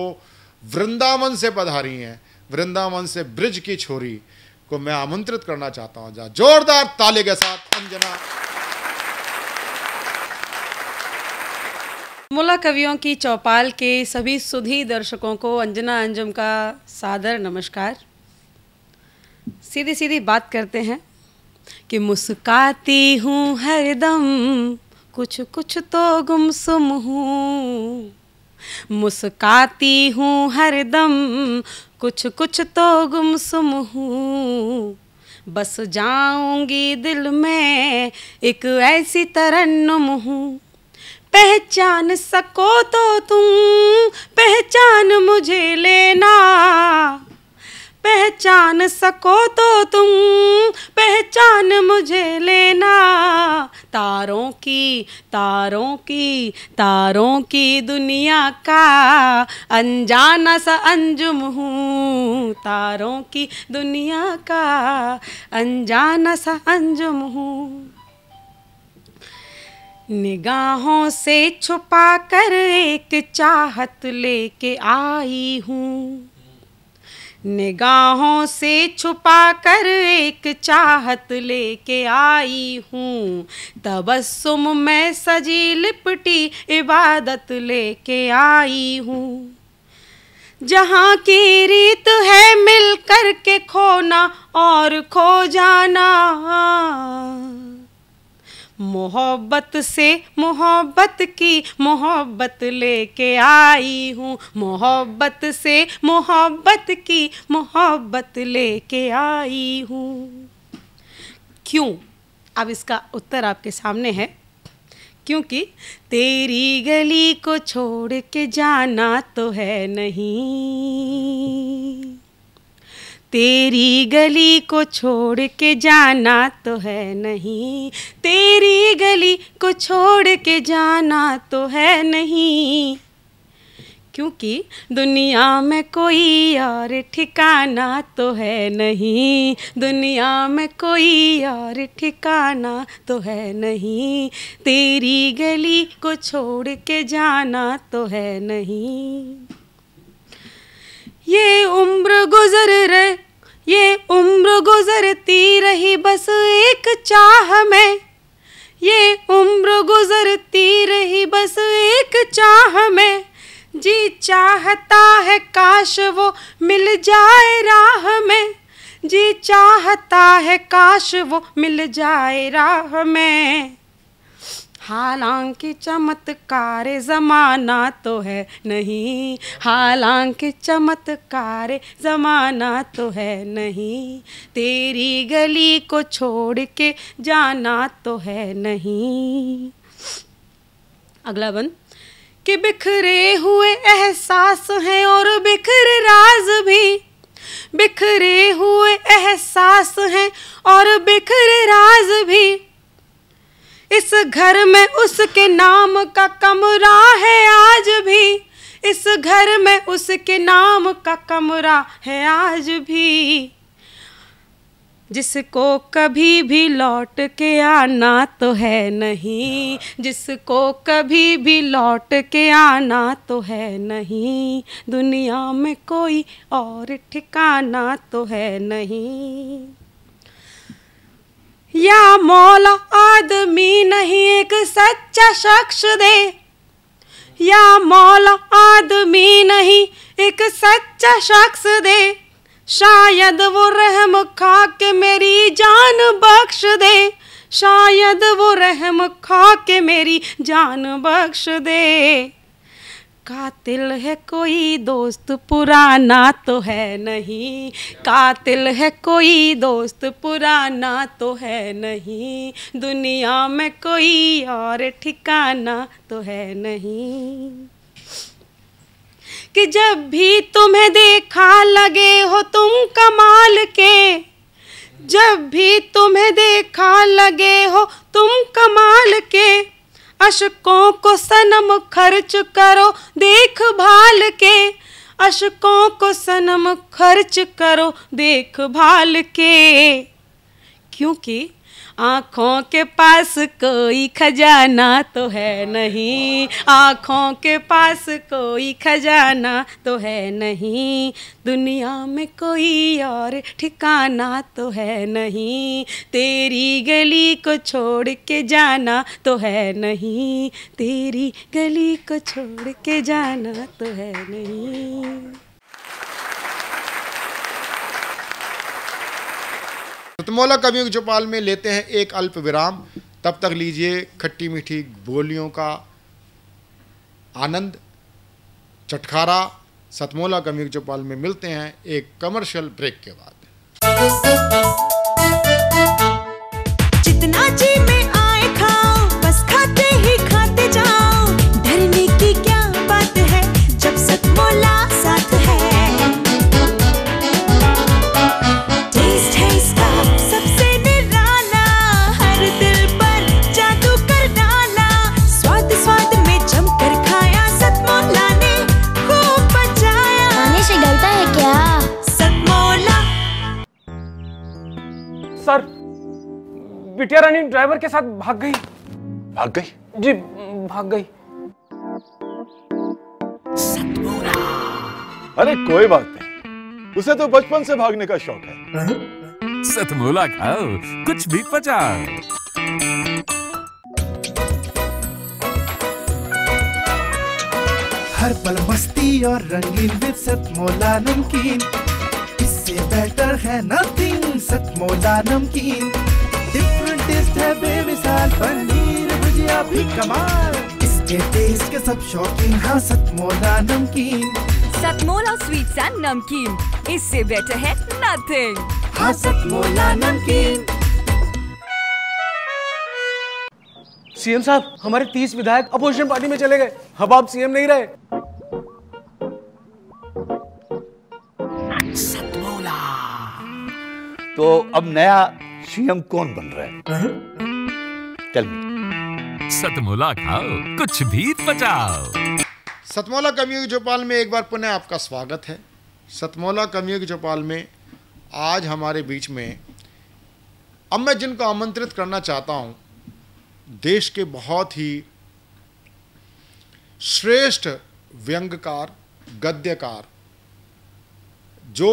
वृंदावन से पधारी हैं, वृंदावन से ब्रिज की छोरी को मैं आमंत्रित करना चाहता हूँ। जा जोरदार ताली के साथ अंजना। मुला कवियों की चौपाल के सभी सुधी दर्शकों को अंजना अंजुम का सादर नमस्कार। सीधी सीधी बात करते हैं कि मुस्काती हूँ हरदम, कुछ कुछ तो गुमसुम हूँ, मुस्काती हूँ हरदम, कुछ कुछ तो गुमसुम हूँ, बस जाऊंगी दिल में एक ऐसी तरन्नुम हूँ, पहचान सको तो तुम पहचान मुझे लेना, पहचान सको तो तुम पहचान मुझे लेना, तारों की तारों की तारों की दुनिया का अनजाना सा अंजुम हूँ, तारों की दुनिया का अनजाना सा अंजुम हूँ। निगाहों से छुपा कर एक चाहत लेके आई हूँ, निगाहों से छुपा कर एक चाहत लेके आई हूँ, तबस्सुम में सजी लिपटी इबादत लेके आई हूँ, जहाँ की रीत है मिल कर के खोना और खो जाना, मोहब्बत से मोहब्बत की मोहब्बत लेके आई हूँ, मोहब्बत से मोहब्बत की मोहब्बत लेके आई हूँ। क्यों? अब इसका उत्तर आपके सामने है, क्योंकि तेरी गली को छोड़ के जाना तो है नहीं, तेरी गली को छोड़ के जाना तो है नहीं, तेरी गली को छोड़ के जाना तो है नहीं, क्योंकि दुनिया में कोई और ठिकाना तो है नहीं, दुनिया में कोई और ठिकाना तो है नहीं, तेरी गली को छोड़ के जाना तो है नहीं। ये उम्र गुजर रहे, ये उम्र गुजरती रही बस एक चाह में, ये उम्र गुजरती रही बस एक चाह में, जी चाहता है काश वो मिल जाए राह में, जी चाहता है काश वो मिल जाए राह में, हालांकि चमत्कार ज़माना तो है नहीं, हालांकि चमत्कार ज़माना तो है नहीं, तेरी गली को छोड़ के जाना तो है नहीं। अगला बंद कि बिखरे हुए एहसास हैं और बिखरे राज भी, बिखरे हुए एहसास हैं और बिखरे राज भी, इस घर में उसके नाम का कमरा है आज भी, इस घर में उसके नाम का कमरा है आज भी, जिसको कभी भी लौट के आना तो है नहीं, जिसको कभी भी लौट के आना तो है नहीं, दुनिया में कोई और ठिकाना तो है नहीं। या मौला आदमी नहीं एक सच्चा शख्स दे, या मौला आदमी नहीं एक सच्चा शख्स दे, शायद वो रहम खा के मेरी जान बख्श दे, शायद वो रहम खा के मेरी जान बख्श दे। कातिल है कोई दोस्त पुराना तो है नहीं, कातिल है कोई दोस्त पुराना तो है नहीं, दुनिया में कोई और ठिकाना तो है नहीं। कि जब भी तुम्हें देखा लगे हो तुम कमाल के, जब भी तुम्हें देखा लगे हो तुम कमाल के, अशकों को सनम खर्च करो देखभाल के, अशकों को सनम खर्च करो देखभाल के। क्योंकि आँखों के पास कोई खजाना तो है नहीं, आँखों के पास कोई खजाना तो है नहीं, दुनिया में कोई और ठिकाना तो है नहीं, तेरी गली को छोड़ के जाना तो है नहीं, तेरी गली को छोड़ के जाना तो है नहीं। सतमौला कवियों की चौपाल में लेते हैं एक अल्प विराम। तब तक लीजिए खट्टी मीठी बोलियों का आनंद, चटखारा। सतमौला कवियों की चौपाल में मिलते हैं एक कमर्शियल ब्रेक के बाद। जितना जी में आए खाओ, बस खाते ही खाते जाओ, डरने की क्या बात है जब सतमौला साथ है। टेस्ट है इसका सबसे निराला, हर दिल पर जादू कर डाला, स्वाद स्वाद में जमकर खाया, सतमौला ने खूब बचाया। खाने से डरता है क्या? सतमौला। सर, बिटिया रानी ड्राइवर के साथ भाग गई। भाग गई? जी भाग गई। अरे कोई बात नहीं, उसे तो बचपन से भागने का शौक है। सतमौला खाओ, कुछ भी पचाओ। हर पल मस्ती और रंगीन विद सतमौला नमकीन, इससे बेटर है नथिंग। सतमौला नमकीन डिफरेंट टेस्ट है बेमिसाल, पनीर भुजिया भी कमाल, इसके टेस्ट के सब शौकीन। हाँ सतमौला नमकीन, सतमौला स्वीट्स एंड नमकीन, इससे बेटर है नथिंग। हाँ सतमौला नमकीन। सीएम साहब, हमारे 30 विधायक अपोजिशन पार्टी में चले गए। अब आप सीएम नहीं रहे। सतमौला। तो अब नया सीएम कौन बन रहा है? चल सतमौला खाओ, कुछ भी पचाओ। सतमौला कवियों की चौपाल में एक बार पुनः आपका स्वागत है। सतमौला कवियों की चौपाल में आज हमारे बीच में अब मैं जिनको आमंत्रित करना चाहता हूँ, देश के बहुत ही श्रेष्ठ व्यंग्यकार, गद्यकार, जो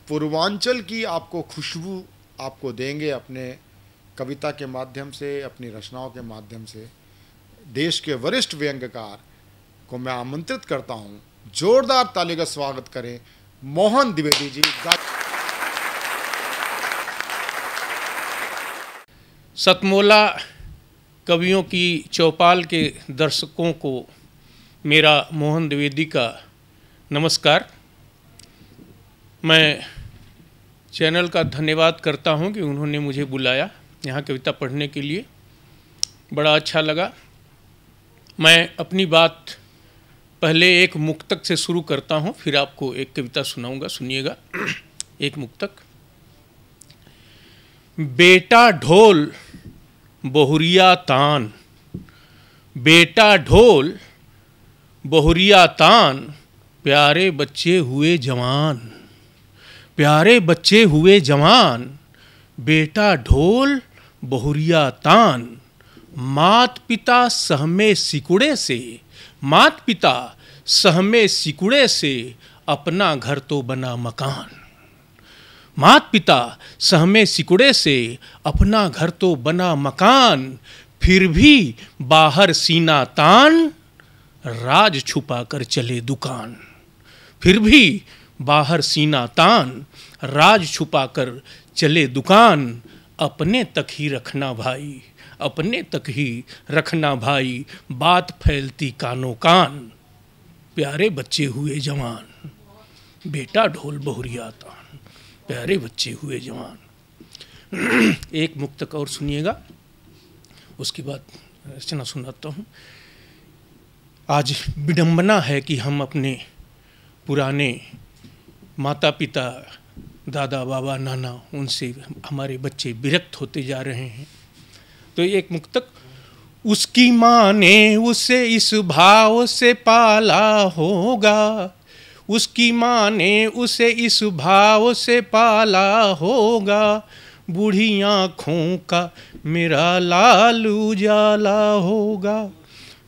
पूर्वांचल की आपको खुशबू आपको देंगे अपने कविता के माध्यम से, अपनी रचनाओं के माध्यम से। देश के वरिष्ठ व्यंग्यकार को मैं आमंत्रित करता हूं। जोरदार ताली का स्वागत करें मोहन द्विवेदी जी। सतमौला कवियों की चौपाल के दर्शकों को मेरा मोहन द्विवेदी का नमस्कार। मैं चैनल का धन्यवाद करता हूं कि उन्होंने मुझे बुलाया यहाँ कविता पढ़ने के लिए। बड़ा अच्छा लगा। मैं अपनी बात पहले एक मुक्तक से शुरू करता हूं, फिर आपको एक कविता सुनाऊंगा, सुनिएगा। एक मुक्तक। बेटा ढोल बहुरिया तान, बेटा ढोल बहुरिया तान, प्यारे बच्चे हुए जवान, प्यारे बच्चे हुए जवान, बेटा ढोल बहुरिया तान, मात पिता सहमे सिकुड़े से, मात पिता सहमे सिकुड़े से, अपना घर तो बना मकान। मात पिता सहमे सिकुड़े से, अपना घर तो बना मकान, फिर भी बाहर सीना तान, राज छुपा कर चले दुकान। फिर भी बाहर सीना तान, राज छुपा कर चले दुकान, अपने तक ही रखना भाई, अपने तक ही रखना भाई, बात फैलती कानों कान, प्यारे बच्चे हुए जवान। बेटा ढोल बहुरिया तान, प्यारे बच्चे हुए जवान। एक मुक्तक और सुनिएगा, उसके बाद रचना सुनाता हूँ। आज विडंबना है कि हम अपने पुराने माता पिता, दादा बाबा नाना, उनसे हमारे बच्चे विरक्त होते जा रहे हैं। तो एक मुक्तक, उसकी माँ ने उसे इस भाव से पाला होगा, उसकी माँ ने उसे इस भाव से पाला होगा, बूढ़ी आँखों का मेरा लाल उजाला होगा,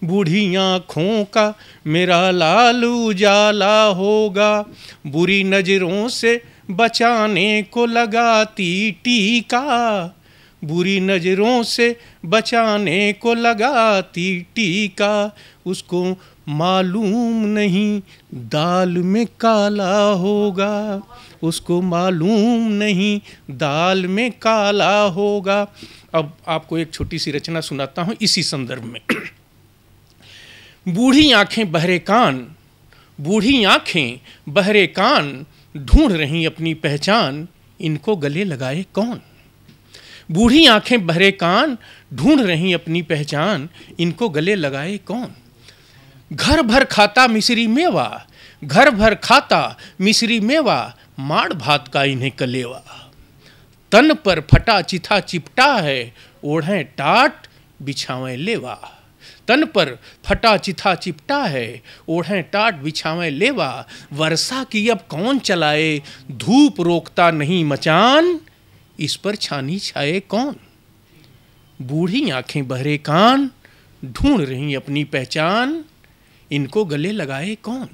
बूढ़ी आँखों का मेरा लाल उजाला होगा, बुरी नज़रों से बचाने को लगाती टीका, बुरी नज़रों से बचाने को लगाती टीका, उसको मालूम नहीं दाल में काला होगा, उसको मालूम नहीं दाल में काला होगा। अब आपको एक छोटी सी रचना सुनाता हूँ इसी संदर्भ में। बूढ़ी आँखें बहरे कान, बूढ़ी आँखें बहरे कान, ढूंढ रही अपनी पहचान, इनको गले लगाए कौन। बूढ़ी आँखें बहरे कान, ढूंढ रही अपनी पहचान, इनको गले लगाए कौन। घर भर खाता मिश्री मेवा, घर भर खाता मिश्री मेवा, माड़ भात का इन्हें कलेवा, तन पर फटा चिथा चिपटा है, ओढ़ें टाट बिछावें लेवा, तन पर फटा चिथा चिपटा है, ओढ़ें टाट बिछावें लेवा, वर्षा की अब कौन चलाए, धूप रोकता नहीं मचान, इस पर छानी छाए कौन। बूढ़ी आंखें बहरे कान, ढूंढ रही अपनी पहचान, इनको गले लगाए कौन।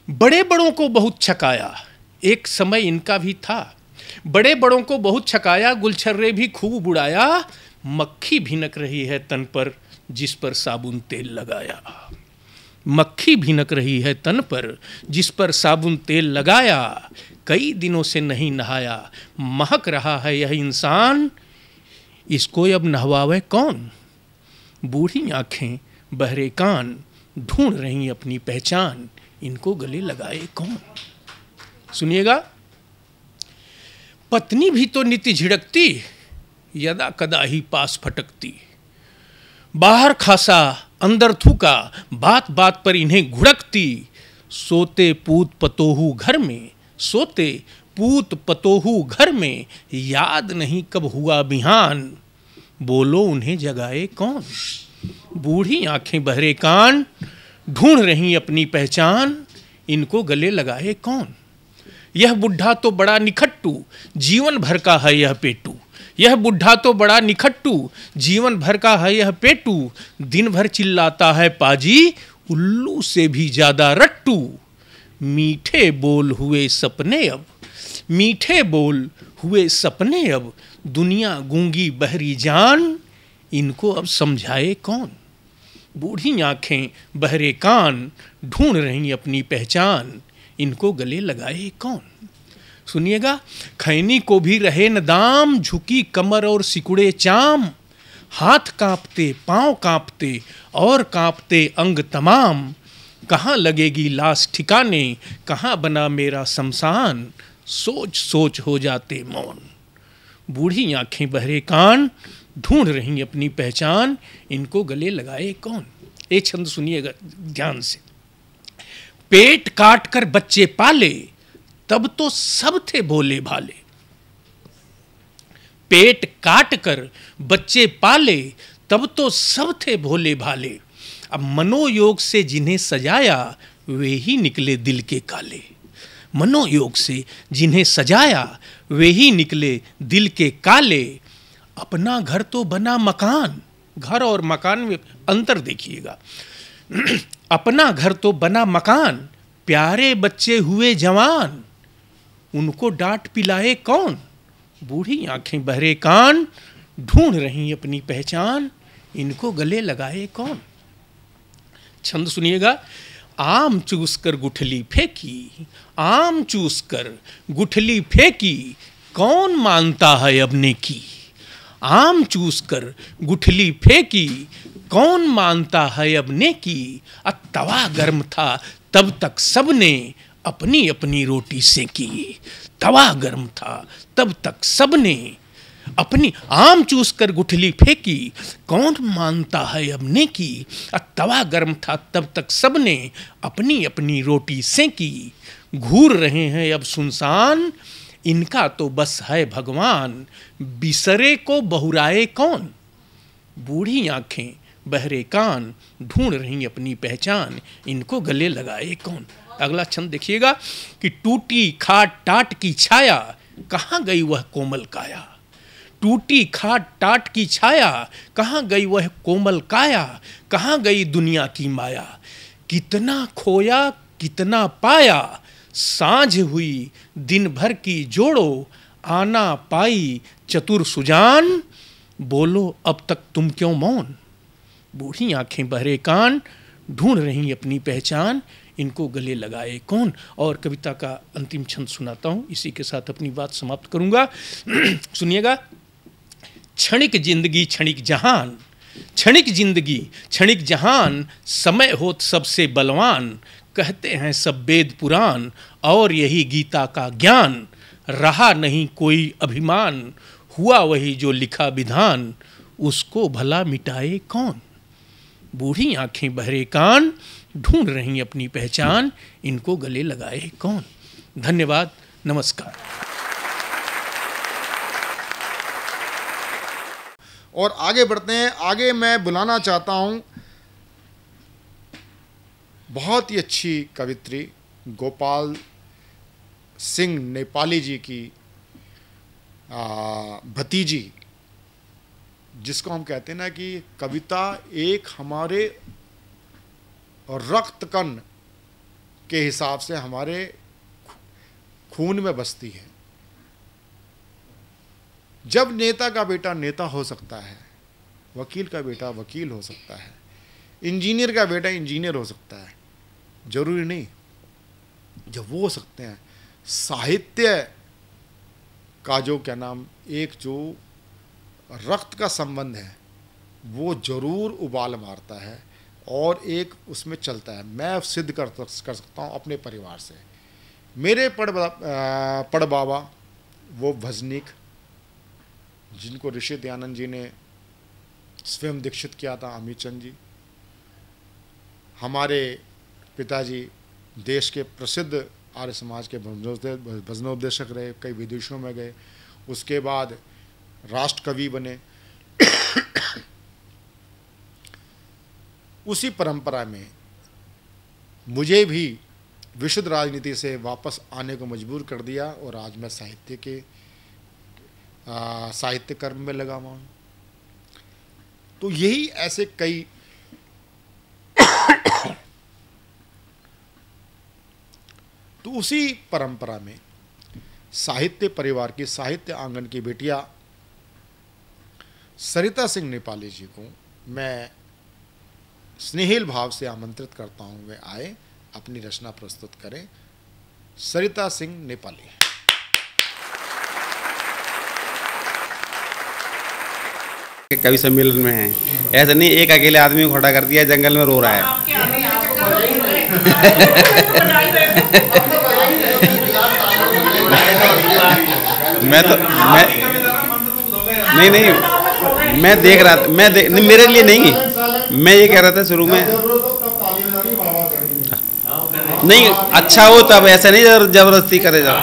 बड़े बड़ों को बहुत छकाया, एक समय इनका भी था, बड़े बड़ों को बहुत छकाया, गुलछर्रे भी खूब उड़ाया, मक्खी भिनक रही है तन पर जिस पर साबुन तेल लगाया, मक्खी भिनक रही है तन पर जिस पर साबुन तेल लगाया, कई दिनों से नहीं नहाया, महक रहा है यह इंसान, इसको अब नहवावे कौन। बूढ़ी आंखें बहरे कान, ढूंढ रही अपनी पहचान, इनको गले लगाए कौन। सुनिएगा। पत्नी भी तो नित्य झिड़कती, यदा कदा ही पास फटकती, बाहर खासा अंदर थूका, बात बात पर इन्हें घुड़कती, सोते पूत पतोहू घर में, सोते पूत पतोहू घर में, याद नहीं कब हुआ बिहान, बोलो उन्हें जगाए कौन। बूढ़ी आंखें बहरे कान, ढूंढ रही अपनी पहचान, इनको गले लगाए कौन। यह बुढ़ा तो बड़ा निखट्टू, जीवन भर का है यह पेटू, यह बुढ़ा तो बड़ा निखट्टू, जीवन भर का है यह पेटू, दिन भर चिल्लाता है पाजी, उल्लू से भी ज्यादा रट्टू। मीठे बोल हुए सपने अब, मीठे बोल हुए सपने अब, दुनिया गूंगी बहरी जान, इनको अब समझाए कौन। बूढ़ी आंखें बहरे कान, ढूंढ रही अपनी पहचान, इनको गले लगाए कौन। सुनिएगा। खैनी को भी रहे न दाम, झुकी कमर और सिकुड़े चाम, हाथ कांपते पांव कांपते और कांपते अंग तमाम, कहाँ लगेगी लाश ठिकाने, कहाँ बना मेरा शमशान, सोच सोच हो जाते मौन। बूढ़ी आंखें बहरे कान, ढूंढ रही अपनी पहचान, इनको गले लगाए कौन। एक छंद सुनिएगा ध्यान से। पेट काट कर बच्चे पाले, तब तो सब थे भोले भाले, पेट काट कर बच्चे पाले, तब तो सब थे भोले भाले, अब मनोयोग से जिन्हें सजाया, वे ही निकले दिल के काले, मनोयोग से जिन्हें सजाया वे ही निकले दिल के काले। अपना घर तो बना मकान, घर और मकान में अंतर देखिएगा। अपना घर तो बना मकान, प्यारे बच्चे हुए जवान, उनको डांट पिलाए कौन। बूढ़ी आंखें बहरे कान, ढूंढ रही अपनी पहचान, इनको गले लगाए कौन। छंद सुनिएगा। आम चूस कर गुठली फेंकी, आम चूस कर गुठली फेंकी, कौन मानता है अपने की। आम चूस कर गुठली फेंकी, कौन मानता है अपने की। तवा गर्म था तब तक सबने अपनी अपनी रोटी सेकी। तवा गर्म था तब तक सबने अपनी, आम चूस कर गुठली फेंकी, कौन मानता है अपने की। तवा गर्म था तब तक सबने अपनी अपनी रोटी सेकी। घूर रहे हैं अब सुनसान, इनका तो बस है भगवान, बिसरे को बहुराए कौन। बूढ़ी आंखें बहरे कान, ढूंढ रही अपनी पहचान, इनको गले लगाए कौन। अगला छंद देखिएगा कि टूटी खाट टाट की छाया, कहाँ गई वह कोमल काया। टूटी खाट टाट की छाया, कहाँ गई वह कोमल काया। कहाँ गई दुनिया की माया, कितना खोया कितना पाया। सांझ हुई दिन भर की जोड़ो, आना पाई चतुर सुजान, बोलो अब तक तुम क्यों मौन। बूढ़ी आंखें बहरे कान, ढूंढ रही अपनी पहचान, इनको गले लगाए कौन। और कविता का अंतिम छंद सुनाता हूँ, इसी के साथ अपनी बात समाप्त करूँगा। सुनिएगा। क्षणिक जिंदगी क्षणिक जहान, क्षणिक जिंदगी क्षणिक जहान, समय होत सबसे बलवान। कहते हैं सब वेद पुराण, और यही गीता का ज्ञान। रहा नहीं कोई अभिमान, हुआ वही जो लिखा विधान, उसको भला मिटाए कौन। बूढ़ी आंखें बहरे कान, ढूंढ रही अपनी पहचान, इनको गले लगाए कौन। धन्यवाद, नमस्कार। और आगे बढ़ते हैं। आगे मैं बुलाना चाहता हूं बहुत ही अच्छी कवित्री गोपाल सिंह नेपाली जी की भतीजी, जिसको हम कहते हैं ना कि कविता एक हमारे रक्त कण के हिसाब से हमारे खून में बसती है। जब नेता का बेटा नेता हो सकता है, वकील का बेटा वकील हो सकता है, इंजीनियर का बेटा इंजीनियर हो सकता है, जरूरी नहीं, जब वो हो सकते हैं, साहित्य का जो क्या नाम एक जो रक्त का संबंध है वो जरूर उबाल मारता है और एक उसमें चलता है। मैं सिद्ध कर सकता हूँ अपने परिवार से। मेरे पड़ बाबा वो भजनिक, जिनको ऋषि दयानंद जी ने स्वयं दीक्षित किया था, अमित चंद जी। हमारे पिताजी देश के प्रसिद्ध आर्य समाज के भजनोपदेशक रहे, कई विदेशों में गए, उसके बाद राष्ट्र कवि बने। उसी परंपरा में मुझे भी विशुद्ध राजनीति से वापस आने को मजबूर कर दिया और आज मैं साहित्य कर्म में लगा हुआ हूँ। तो यही ऐसे कई तो उसी परंपरा में साहित्य परिवार की, साहित्य आंगन की बेटिया सरिता सिंह नेपाली जी को मैं स्नेहिल भाव से आमंत्रित करता हूं, वे आए अपनी रचना प्रस्तुत करें। सरिता सिंह नेपाली। कवि सम्मेलन में है, ऐसा नहीं एक अकेले आदमी को खड़ा कर दिया जंगल में रो रहा है। मैं मैं देख रहा था, नहीं मेरे लिए नहीं, मैं ये कह रहा था शुरू में नहीं अच्छा हो तब, ऐसा नहीं जबरदस्ती करे जाओ।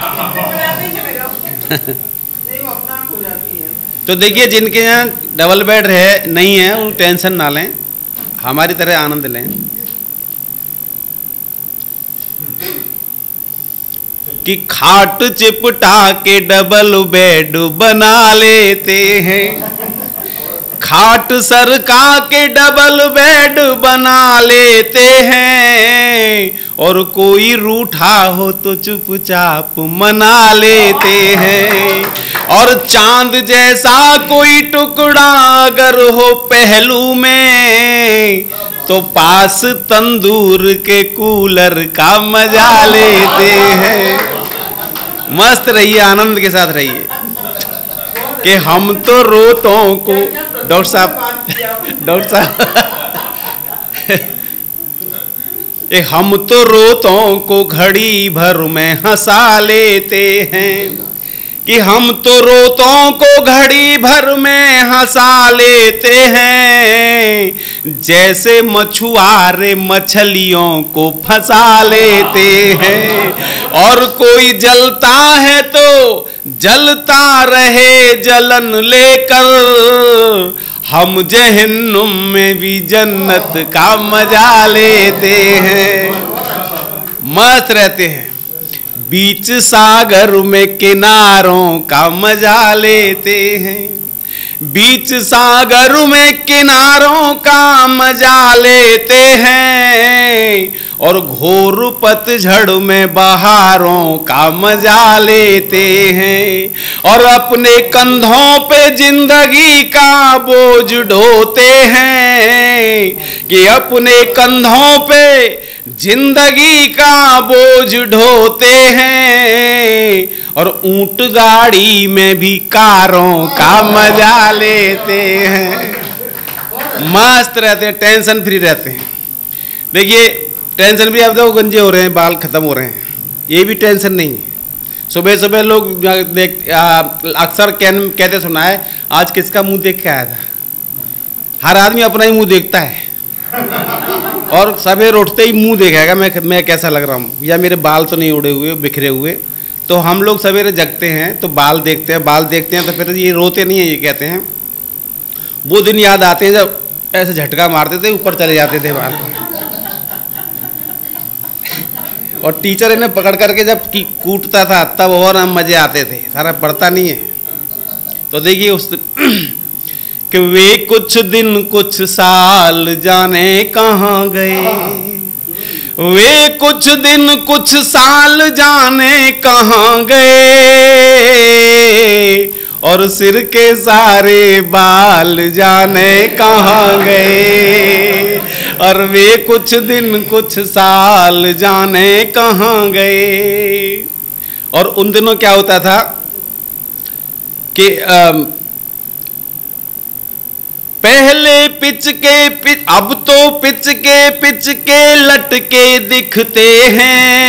तो देखिए जिनके यहाँ डबल बेड है नहीं है वो टेंशन ना लें, हमारी तरह आनंद लें। कि खाट चिपटा के डबल बेड बना लेते हैं, खाट सरका के डबल बेड बना लेते हैं, और कोई रूठा हो तो चुपचाप मना लेते हैं, और चांद जैसा कोई टुकड़ा अगर हो पहलू में तो पास तंदूर के कूलर का मजा लेते हैं। मस्त रहिए, आनंद के साथ रहिए कि हम तो रोतों को डॉक्टर साहब हम तो रोतों को घड़ी भर में हंसा लेते हैं, कि हम तो रोतों को घड़ी भर में हंसा लेते हैं, जैसे मछुआरे मछलियों को फंसा लेते हैं, और कोई जलता है तो जलता रहे जलन लेकर, हम जहन्नुम में भी जन्नत का मजा लेते हैं। मस्त रहते हैं, बीच सागर में किनारों का मजा लेते हैं, बीच सागर में किनारों का मजा लेते हैं, और घोर पतझड़ में बहारों का मजा लेते हैं, और अपने कंधों पे जिंदगी का बोझ ढोते हैं, कि अपने कंधों पे जिंदगी का बोझ ढोते हैं, और ऊंट गाड़ी में भी कारों का मजा लेते हैं। मस्त रहते हैं, टेंशन फ्री रहते हैं। देखिए टेंशन भी, अब तो गंजे हो रहे हैं, बाल खत्म हो रहे हैं, ये भी टेंशन नहीं है। सुबह सुबह लोग अक्सर कहते सुना है, आज किसका मुंह देख के आया था। हर आदमी अपना ही मुंह देखता है, और सवेर उठते ही मुंह देखेगा मैं कैसा लग रहा हूँ, या मेरे बाल तो नहीं उड़े हुए बिखरे हुए। तो हम लोग सवेरे जगते हैं तो बाल देखते हैं तो फिर ये रोते नहीं है, ये कहते हैं वो दिन याद आते हैं जब ऐसे झटका मारते थे, ऊपर चले जाते थे बाल, और टीचर इन्हें पकड़ करके जब कूटता था तब और हम मजे आते थे, सारा पढ़ता नहीं है। तो देखिए उस कि वे कुछ दिन कुछ साल जाने कहाँ गए, वे कुछ दिन कुछ साल जाने कहाँ गए, और सिर के सारे बाल जाने कहाँ गए, और वे कुछ दिन कुछ साल जाने कहाँ गए। और उन दिनों क्या होता था कि पहले पिच अब तो पिच के लटके दिखते हैं,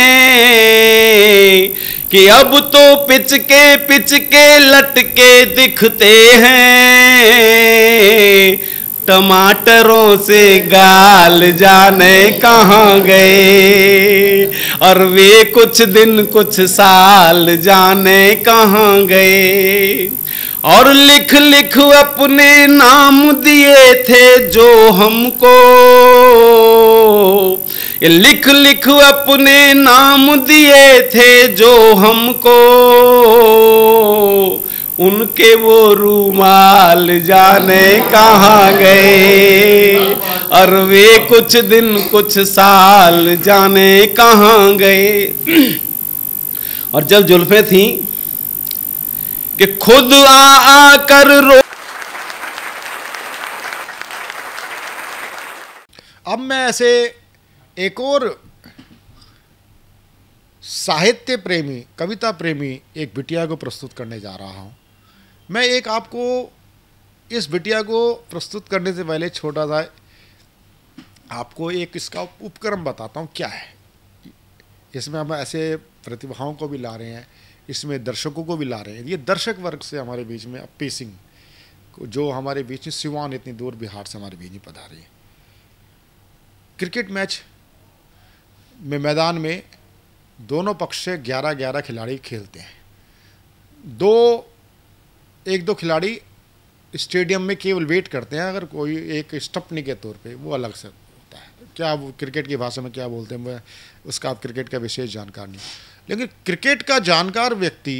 कि अब तो पिच के लटके दिखते हैं, टमाटरों से गाल जाने कहाँ गए, और वे कुछ दिन कुछ साल जाने कहाँ गए। और लिख लिख अपने नाम दिए थे जो हमको, लिख लिख अपने नाम दिए थे जो हमको, उनके वो रूमाल जाने कहाँ गए, और वे कुछ दिन कुछ साल जाने कहाँ गए। और जब जुल्फे थी कि खुद आ कर रो। अब मैं ऐसे एक और साहित्य प्रेमी, कविता प्रेमी एक बिटिया को प्रस्तुत करने जा रहा हूँ। मैं एक आपको इस बिटिया को प्रस्तुत करने से पहले छोटा सा आपको एक इसका उपक्रम बताता हूँ क्या है। इसमें हम ऐसे प्रतिभाओं को भी ला रहे हैं, इसमें दर्शकों को भी ला रहे हैं। ये दर्शक वर्ग से हमारे बीच में पेसिंग जो हमारे बीच में सिवान इतनी दूर बिहार से हमारे बीच में पधारी है। क्रिकेट मैच में मैदान में दोनों पक्ष से 11-11 खिलाड़ी खेलते हैं। एक दो खिलाड़ी स्टेडियम में केवल वेट करते हैं, अगर कोई एक स्टपनी के तौर पे, वो अलग से होता है। क्या वो क्रिकेट की भाषा में क्या बोलते हैं, मैं उसका आप क्रिकेट का विशेष जानकार नहीं। लेकिन क्रिकेट का जानकार व्यक्ति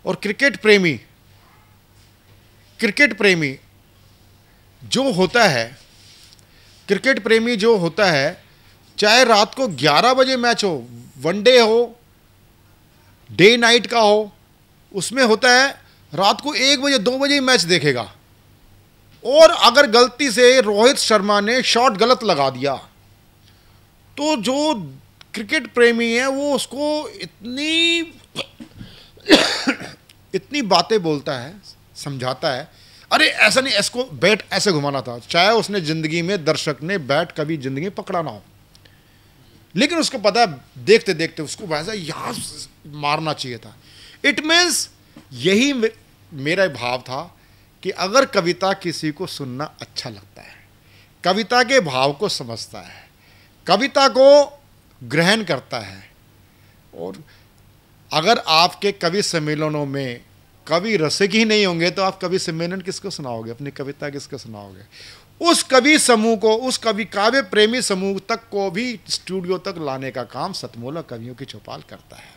और क्रिकेट प्रेमी जो होता है, चाहे रात को 11 बजे मैच हो, वनडे हो, डे नाइट का हो, उसमें होता है रात को 1 बजे 2 बजे मैच देखेगा। और अगर गलती से रोहित शर्मा ने शॉट गलत लगा दिया तो जो क्रिकेट प्रेमी है वो उसको इतनी बातें बोलता है, समझाता है, अरे ऐसा नहीं, इसको बैट ऐसे घुमाना था, चाहे उसने जिंदगी में, दर्शक ने बैट कभी जिंदगी में पकड़ा ना हो, लेकिन उसको पता है देखते देखते उसको वैसा यहाँ मारना चाहिए था। इट मीन्स यही मेरा भाव था कि अगर कविता किसी को सुनना अच्छा लगता है, कविता के भाव को समझता है, कविता को ग्रहण करता है, और अगर आपके कवि सम्मेलनों में कवि रसिक ही नहीं होंगे तो आप कवि सम्मेलन किसको सुनाओगे, अपनी कविता किसको सुनाओगे? उस कवि समूह को, उस कवि काव्य प्रेमी समूह तक को भी स्टूडियो तक लाने का काम सतमोला कवियों की चौपाल करता है।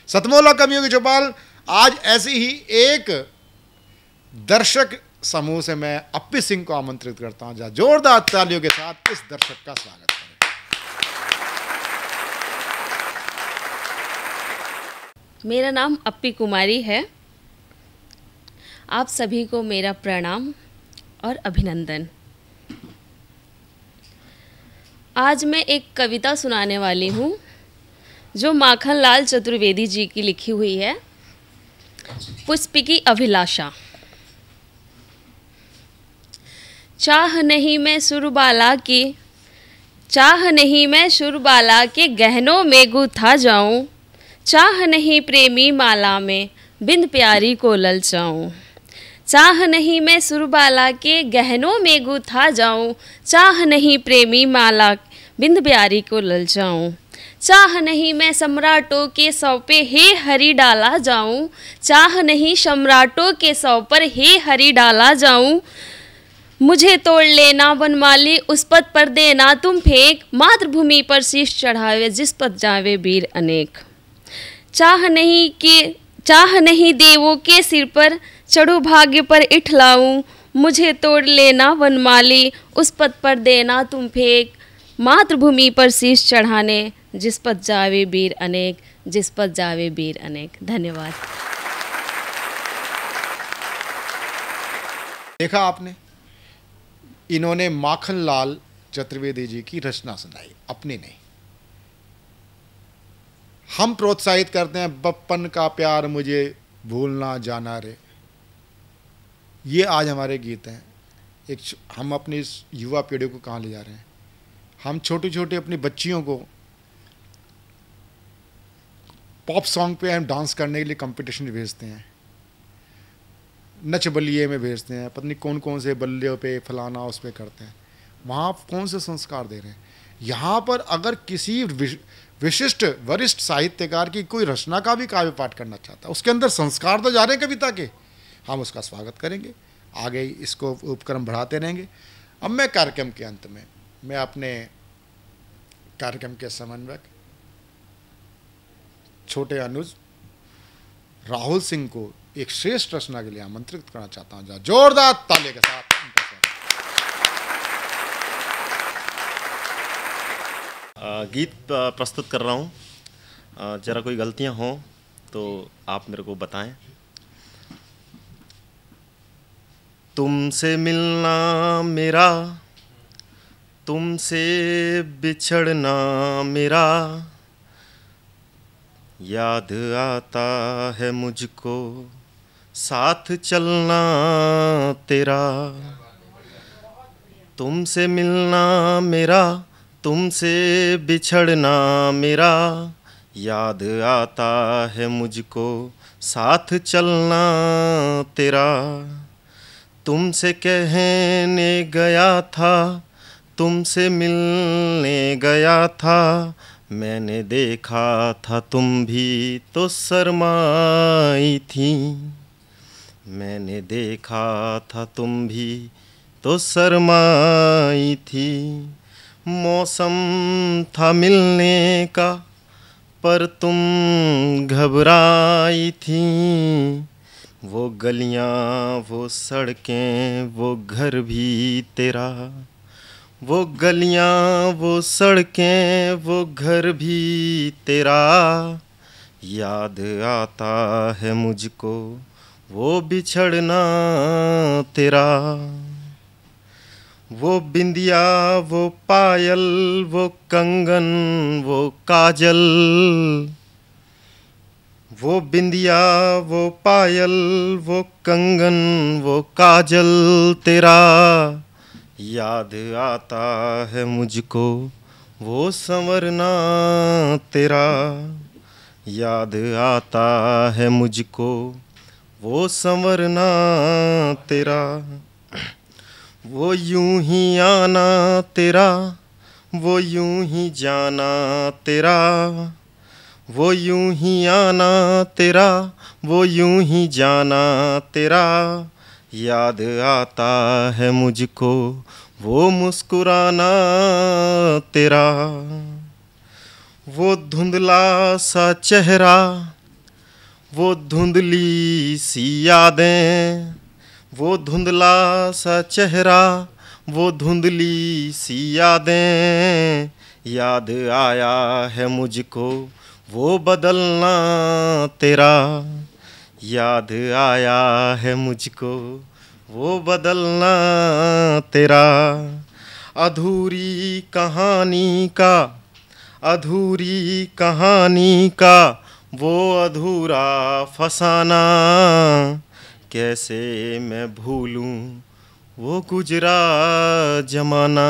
सतमोला कवियों की चौपाल आज ऐसी ही एक दर्शक समूह से मैं अप्पी सिंह को आमंत्रित करता हूं, जहां जोरदार तालियों के साथ इस दर्शक का स्वागत करें। मेरा नाम अप्पी कुमारी है। आप सभी को मेरा प्रणाम और अभिनंदन। आज मैं एक कविता सुनाने वाली हूँ जो माखनलाल चतुर्वेदी जी की लिखी हुई है, पुष्पिकी अभिलाषा। चाह नहीं मैं सुरबाला के गहनों में गुथा जाऊं, चाह नहीं प्रेमी माला में बिंद प्यारी को ललचाऊं, चाह नहीं मैं सुरबाला के गहनों में गुथा जाऊं, चाह नहीं प्रेमी माला बिंद प्यारी को ललचाऊं, चाह नहीं मैं सम्राटों के सौ पे हे हरि डाला जाऊं, चाह नहीं सम्राटों के सौ पर हे हरि डाला जाऊं, मुझे तोड़ लेना वनमाली उस पद पर देना तुम फेंक, मातृभूमि पर शीश चढ़ावे जिस पद जावे वीर अनेक, चाह नहीं देवों के सिर पर चढ़ू भाग्य पर इठलाऊं, मुझे तोड़ लेना वनमाली उस पद पर देना तुम फेंक, मातृभूमि पर शीश चढ़ाने जिस पद जावे वीर अनेक, जिस पद जावे वीर अनेक। धन्यवाद। देखा आपने, इन्होंने माखनलाल चतुर्वेदी जी की रचना सुनाई, अपनी नहीं। हम प्रोत्साहित करते हैं बप्पन का प्यार मुझे भूलना जाना रे, ये आज हमारे गीत हैं। हम अपनी इस युवा पीढ़ी को कहाँ ले जा रहे हैं? हम छोटी छोटी अपनी बच्चियों को पॉप सॉन्ग पे हम डांस करने के लिए कंपटीशन भेजते हैं, नच बलिए में भेजते हैं, पता नहीं कौन कौन से बल्लियों पे फलाना उस पे करते हैं। वहाँ कौन से संस्कार दे रहे हैं? यहाँ पर अगर किसी विशिष्ट वरिष्ठ साहित्यकार की कोई रचना का भी काव्य पाठ करना चाहता है, उसके अंदर संस्कार तो जा रहे हैं कविता के, हम उसका स्वागत करेंगे, आगे इसको उपक्रम बढ़ाते रहेंगे। अब मैं कार्यक्रम के अंत में मैं अपने कार्यक्रम के समन्वयक छोटे अनुज राहुल सिंह को एक श्रेष्ठ रचना के लिए आमंत्रित करना चाहता हूं, जोरदार तालियों के साथ गीत प्रस्तुत कर रहा हूं। जरा कोई गलतियां हों तो आप मेरे को बताएं। तुमसे मिलना मेरा, तुमसे बिछड़ना मेरा, याद आता है मुझको साथ चलना तेरा। तुमसे मिलना मेरा, तुमसे बिछड़ना मेरा, याद आता है मुझको साथ चलना तेरा। तुमसे कहने गया था, तुमसे मिलने गया था, मैंने देखा था तुम भी तो शर्माई थी, मैंने देखा था तुम भी तो शर्माई थी। मौसम था मिलने का, पर तुम घबराई थी, वो गलियां वो सड़कें वो घर भी तेरा, वो गलियां वो सड़कें वो घर भी तेरा, याद आता है मुझको वो बिछड़ना तेरा। वो बिंदिया वो पायल वो कंगन वो काजल, वो बिंदिया वो पायल वो कंगन वो काजल तेरा, याद आता है मुझको वो संवरना तेरा, याद आता है मुझको वो संवरना तेरा। वो यूं ही आना तेरा वो यूं ही जाना तेरा, वो यूं ही आना तेरा वो यूं ही जाना तेरा, याद आता है मुझको वो मुस्कुराना तेरा। वो धुंधला सा चेहरा वो धुंधली सी यादें, वो धुंधला सा चेहरा वो धुंधली सी यादें, याद आया है मुझको वो बदलना तेरा, याद आया है मुझको वो बदलना तेरा। अधूरी कहानी का अधूरी कहानी का वो अधूरा फसाना, कैसे मैं भूलूं वो गुजरा जमाना।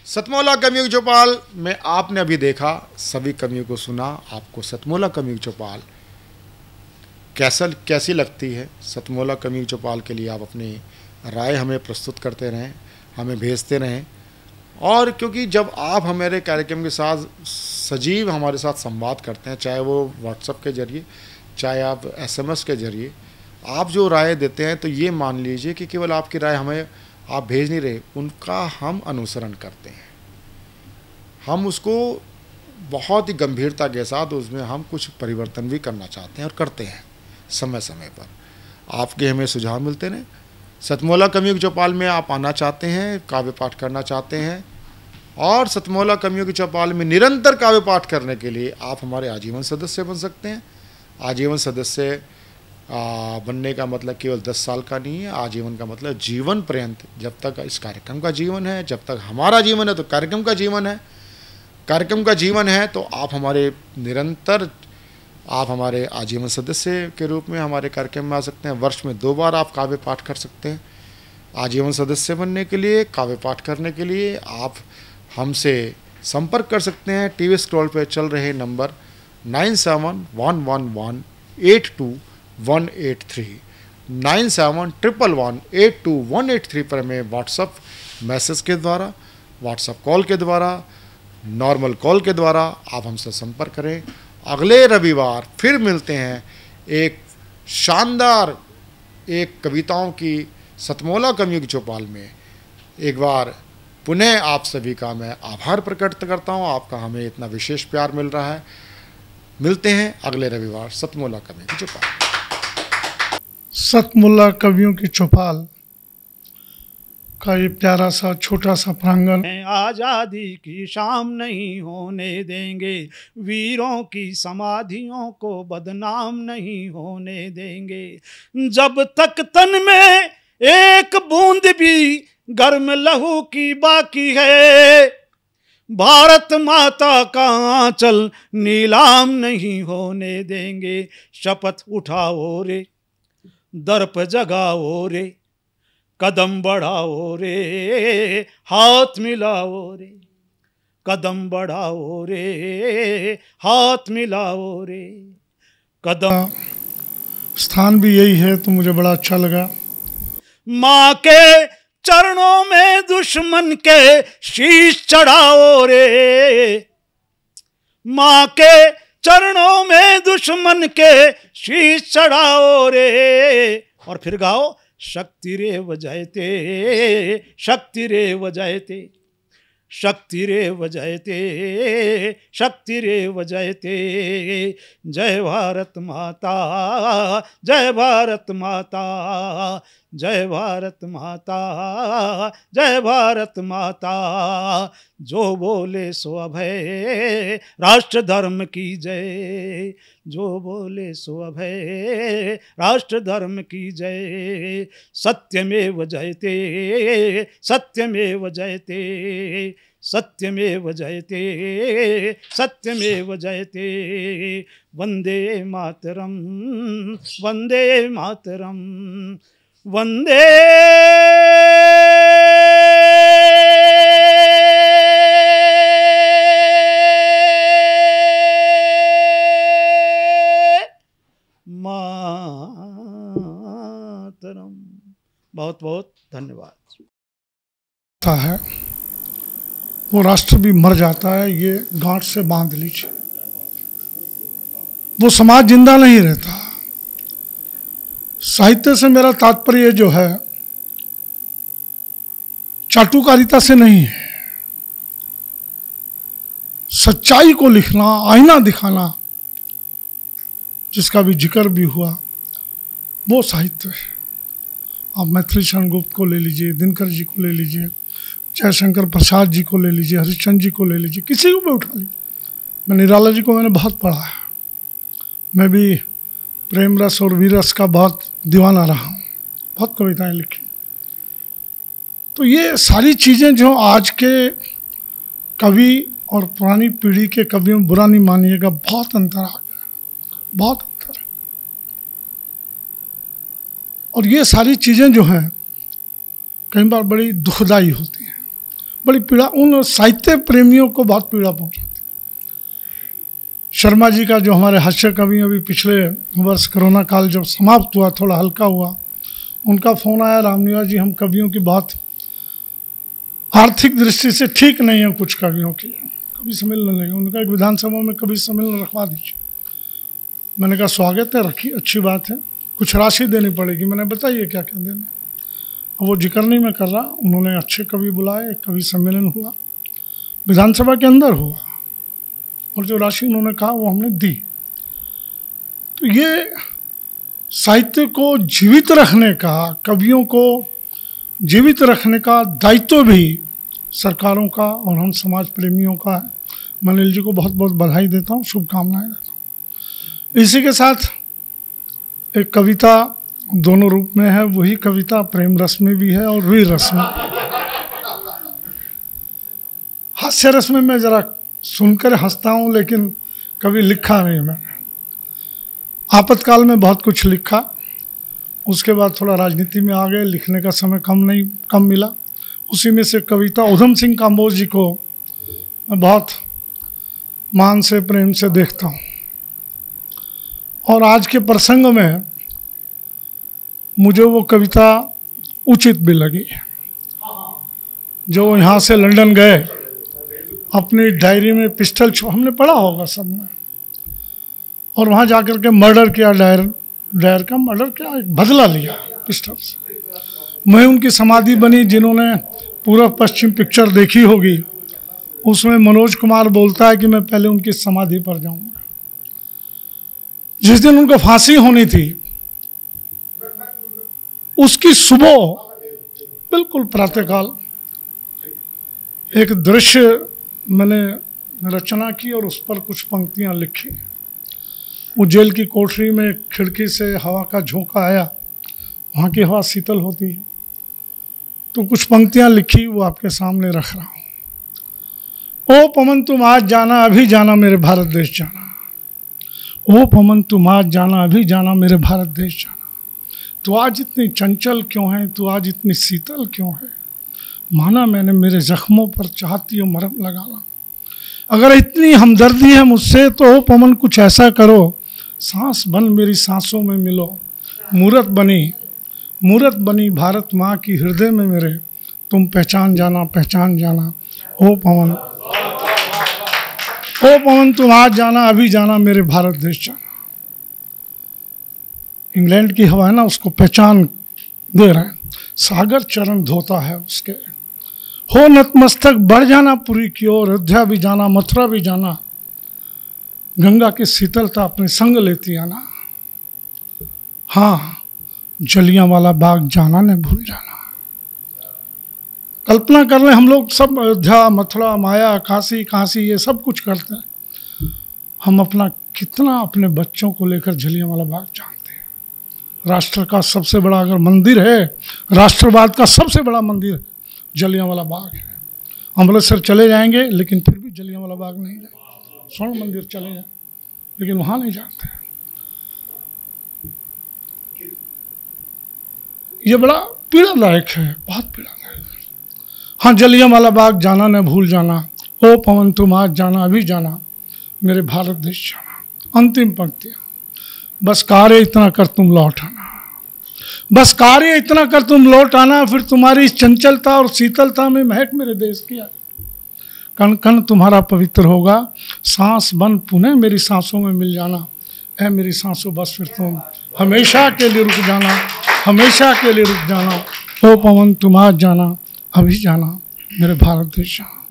सतमौला कवियों की चौपाल में आपने अभी देखा, सभी कवियों को सुना। आपको सतमौला कवियों की चौपाल कैसी लगती है? सतमौला कवियों की चौपाल के लिए आप अपनी राय हमें प्रस्तुत करते रहें, हमें भेजते रहें। और क्योंकि जब आप हमारे कार्यक्रम के साथ सजीव हमारे साथ संवाद करते हैं, चाहे वो व्हाट्सएप के ज़रिए चाहे आप SMS के ज़रिए, आप जो राय देते हैं, तो ये मान लीजिए कि केवल आपकी राय हमें आप भेज नहीं रहे, उनका हम अनुसरण करते हैं। हम उसको बहुत ही गंभीरता के साथ उसमें हम कुछ परिवर्तन भी करना चाहते हैं और करते हैं समय समय पर। आपके हमें सुझाव मिलते हैं। सतमौला कवियों की चौपाल में आप आना चाहते हैं, काव्य पाठ करना चाहते हैं, और सतमौला कवियों की चौपाल में निरंतर काव्य पाठ करने के लिए आप हमारे आजीवन सदस्य बन सकते हैं। आजीवन सदस्य बनने का मतलब केवल 10 साल का नहीं है, आजीवन का मतलब जीवन पर्यंत। जब तक इस कार्यक्रम का जीवन है, जब तक हमारा जीवन है, तो कार्यक्रम का जीवन है। कार्यक्रम का जीवन है तो आप हमारे निरंतर आप हमारे आजीवन सदस्य के रूप में हमारे कार्यक्रम में आ सकते हैं। वर्ष में 2 बार आप काव्य पाठ कर सकते हैं। आजीवन सदस्य बनने के लिए, काव्य पाठ करने के लिए आप हमसे संपर्क कर सकते हैं। टीवी स्क्रॉल पर चल रहे नंबर 9711182183 9711182183 पर हमें व्हाट्सएप मैसेज के द्वारा, व्हाट्सएप कॉल के द्वारा, नॉर्मल कॉल के द्वारा आप हमसे संपर्क करें। अगले रविवार फिर मिलते हैं एक शानदार एक कविताओं की सतमौला कवियों की चौपाल में। एक बार पुनः आप सभी का मैं आभार प्रकट करता हूँ, आपका हमें इतना विशेष प्यार मिल रहा है। मिलते हैं अगले रविवार सतमौला कवियों की चौपाल। सतमौला कवियों की चौपाल का ये प्यारा सा छोटा सा प्रांगण, आज़ादी की शाम नहीं होने देंगे, वीरों की समाधियों को बदनाम नहीं होने देंगे। जब तक तन में एक बूंद भी गर्म लहू की बाकी है, भारत माता का आंचल नीलाम नहीं होने देंगे। शपथ उठाओ रे, दर्प जगाओ रे, कदम बढ़ाओ रे, हाथ मिलाओ रे, कदम बढ़ाओ रे, हाथ मिलाओ रे, कदम। स्थान भी यही है तो मुझे बड़ा अच्छा लगा। माँ के चरणों में दुश्मन के शीश चढ़ाओ रे, माँ के चरणों में दुश्मन के शीश चढ़ाओ रे। और फिर गाओ, शक्ति रे वजयते, शक्ति रे वजयते, शक्तिरेव जयते, शक्तिरेव जयते। जय भारत माता, जय भारत माता, जय भारत माता, जय भारत माता। जो बोले सो अभय, राष्ट्र धर्म की जय। जो बोले सो अभय, राष्ट्र धर्म की जय। सत्यमेव जयते, सत्यमेव जयते, सत्यमेव जयते, सत्यमेव जयते। वंदे मातरम, वंदे मातरम, वंदे मातरम। बहुत बहुत धन्यवाद। है वो राष्ट्र भी मर जाता है, ये गांठ से बांध लीजिए। वो समाज जिंदा नहीं रहता। साहित्य से मेरा तात्पर्य जो है चाटुकारिता से नहीं है, सच्चाई को लिखना, आईना दिखाना, जिसका भी जिक्र भी हुआ, वो साहित्य है। आप मैथिली शरण गुप्त को ले लीजिए, दिनकर जी को ले लीजिए, जयशंकर प्रसाद जी को ले लीजिए, हरिश्चंद्र जी को ले लीजिए, किसी को भी उठा लीजिए। मैं निराला जी को मैंने बहुत पढ़ा है। मैं भी प्रेम रस और वीरस का बहुत दीवाना रहा हूँ, बहुत कविताएं लिखी। तो ये सारी चीज़ें जो आज के कवि और पुरानी पीढ़ी के कवियों में, बुरा नहीं मानिएगा, बहुत अंतर आ गया, बहुत अंतर है। और ये सारी चीज़ें जो हैं कई बार बड़ी दुखदाई होती हैं, बड़ी पीड़ा, उन साहित्य प्रेमियों को बहुत पीड़ा पहुंचाती। शर्मा जी का जो हमारे हास्य कवि अभी पिछले वर्ष कोरोना काल जब समाप्त हुआ, थोड़ा हल्का हुआ, उनका फ़ोन आया, रामनिवास जी हम कवियों की बहुत आर्थिक दृष्टि से ठीक नहीं है, कुछ कवियों की कवि सम्मेलन नहीं। उनका एक विधानसभा में कवि सम्मेलन रखवा दीजिए। मैंने कहा स्वागत है, रखिए, अच्छी बात है, कुछ राशि देनी पड़ेगी। मैंने बताइए क्या क्या देने। वो जिक्र नहीं मैं कर रहा, उन्होंने अच्छे कवि बुलाए, एक कवि सम्मेलन हुआ, विधानसभा के अंदर हुआ, और जो राशि उन्होंने कहा वो हमने दी। तो ये साहित्य को जीवित रखने का, कवियों को जीवित रखने का दायित्व भी सरकारों का और हम समाज प्रेमियों का है। मैं अनिल जी को बहुत बहुत बधाई देता हूँ, शुभकामनाएं देता हूँ। इसी के साथ एक कविता दोनों रूप में है, वही कविता प्रेम रस में भी है और वीर रस में। हास्य रस में मैं जरा सुनकर हंसता हूँ, लेकिन कभी लिखा नहीं मैंने। आपातकाल में बहुत कुछ लिखा, उसके बाद थोड़ा राजनीति में आ गए, लिखने का समय कम मिला। उसी में से कविता उधम सिंह काम्बोज जी को मैं बहुत मान से, प्रेम से देखता हूँ, और आज के प्रसंग में मुझे वो कविता उचित भी लगी। जो यहाँ से लंदन गए, अपनी डायरी में पिस्टल हमने पढ़ा होगा सबने, और वहाँ जाकर के मर्डर किया, डायर का मर्डर किया, एक बदला लिया पिस्टल से। मैं उनकी समाधि बनी, जिन्होंने पूर्व पश्चिम पिक्चर देखी होगी, उसमें मनोज कुमार बोलता है कि मैं पहले उनकी समाधि पर जाऊंगा। जिस दिन उनको फांसी होनी थी, उसकी सुबह बिल्कुल प्रातःकाल एक दृश्य मैंने रचना की और उस पर कुछ पंक्तियां लिखी। वो जेल की कोठरी में खिड़की से हवा का झोंका आया, वहाँ की हवा शीतल होती है, तो कुछ पंक्तियां लिखी, वो आपके सामने रख रहा हूँ। ओ पवन तुम आज जाना, अभी जाना मेरे भारत देश जाना। ओ पवन तुम आज जाना, अभी जाना मेरे भारत देश जाना। तू आज इतनी चंचल क्यों है, तू आज इतनी शीतल क्यों है, माना मैंने मेरे जख्मों पर चाहती हो मरहम लगाना। अगर इतनी हमदर्दी है मुझसे तो ओ पवन कुछ ऐसा करो, सांस बन मेरी सांसों में मिलो। मूरत बनी भारत माँ की हृदय में मेरे, तुम पहचान जाना ओ पवन तुम आज जाना, अभी जाना मेरे भारत देश जाना। इंग्लैंड की हवा है ना, उसको पहचान दे रहे हैं। सागर चरण धोता है उसके, हो नतमस्तक बढ़ जाना पुरी की ओर, अयोध्या भी जाना मथुरा भी जाना, गंगा की शीतलता अपने संग लेती आना। हाँ, जलियांवाला बाग जाना न भूल जाना। कल्पना कर लें हम लोग सब अयोध्या मथुरा माया काशी काशी ये सब कुछ करते हैं, हम अपना कितना अपने बच्चों को लेकर जलियांवाला बाग जानते हैं। राष्ट्र का सबसे बड़ा अगर मंदिर है, राष्ट्रवाद का सबसे बड़ा मंदिर जलियांवाला बाग है। अमृतसर चले जाएंगे लेकिन फिर भी जलियांवाला बाग नहीं जाएंगे, स्वर्ण मंदिर चले जाए लेकिन वहाँ नहीं जाते। ये बड़ा पीड़ादायक है, बहुत पीड़ादायक। हाँ, जलियांवाला बाग जाना न भूल जाना, ओ पवन तुम आज जाना अभी जाना, मेरे भारत देश जाना। अंतिम पंक्तियाँ, बस कार्य इतना कर तुम लौट आना, बस कार्य इतना कर तुम लौट आना, फिर तुम्हारी चंचलता और शीतलता में महक मेरे देश की आई। कण कण तुम्हारा पवित्र होगा, सांस बन पुनः मेरी सांसों में मिल जाना। ऐ मेरी सांसों बस फिर तुम हमेशा के लिए रुक जाना, हमेशा के लिए रुक जाना। ओ पवन तुम आज जाना अभी जाना, मेरे भारत देश जाना।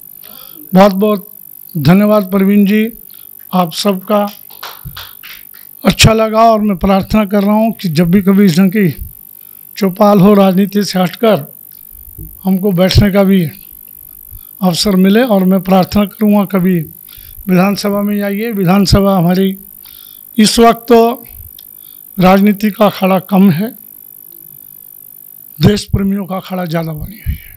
बहुत बहुत धन्यवाद प्रवीण जी, आप सबका अच्छा लगा। और मैं प्रार्थना कर रहा हूँ कि जब भी कभी इस ढंग की चौपाल हो, राजनीति से हटकर हमको बैठने का भी अवसर मिले, और मैं प्रार्थना करूँगा कभी विधानसभा में आइए। विधानसभा हमारी इस वक्त तो राजनीति का अखाड़ा कम है, देश प्रेमियों का अखाड़ा ज़्यादा बनी हुई है।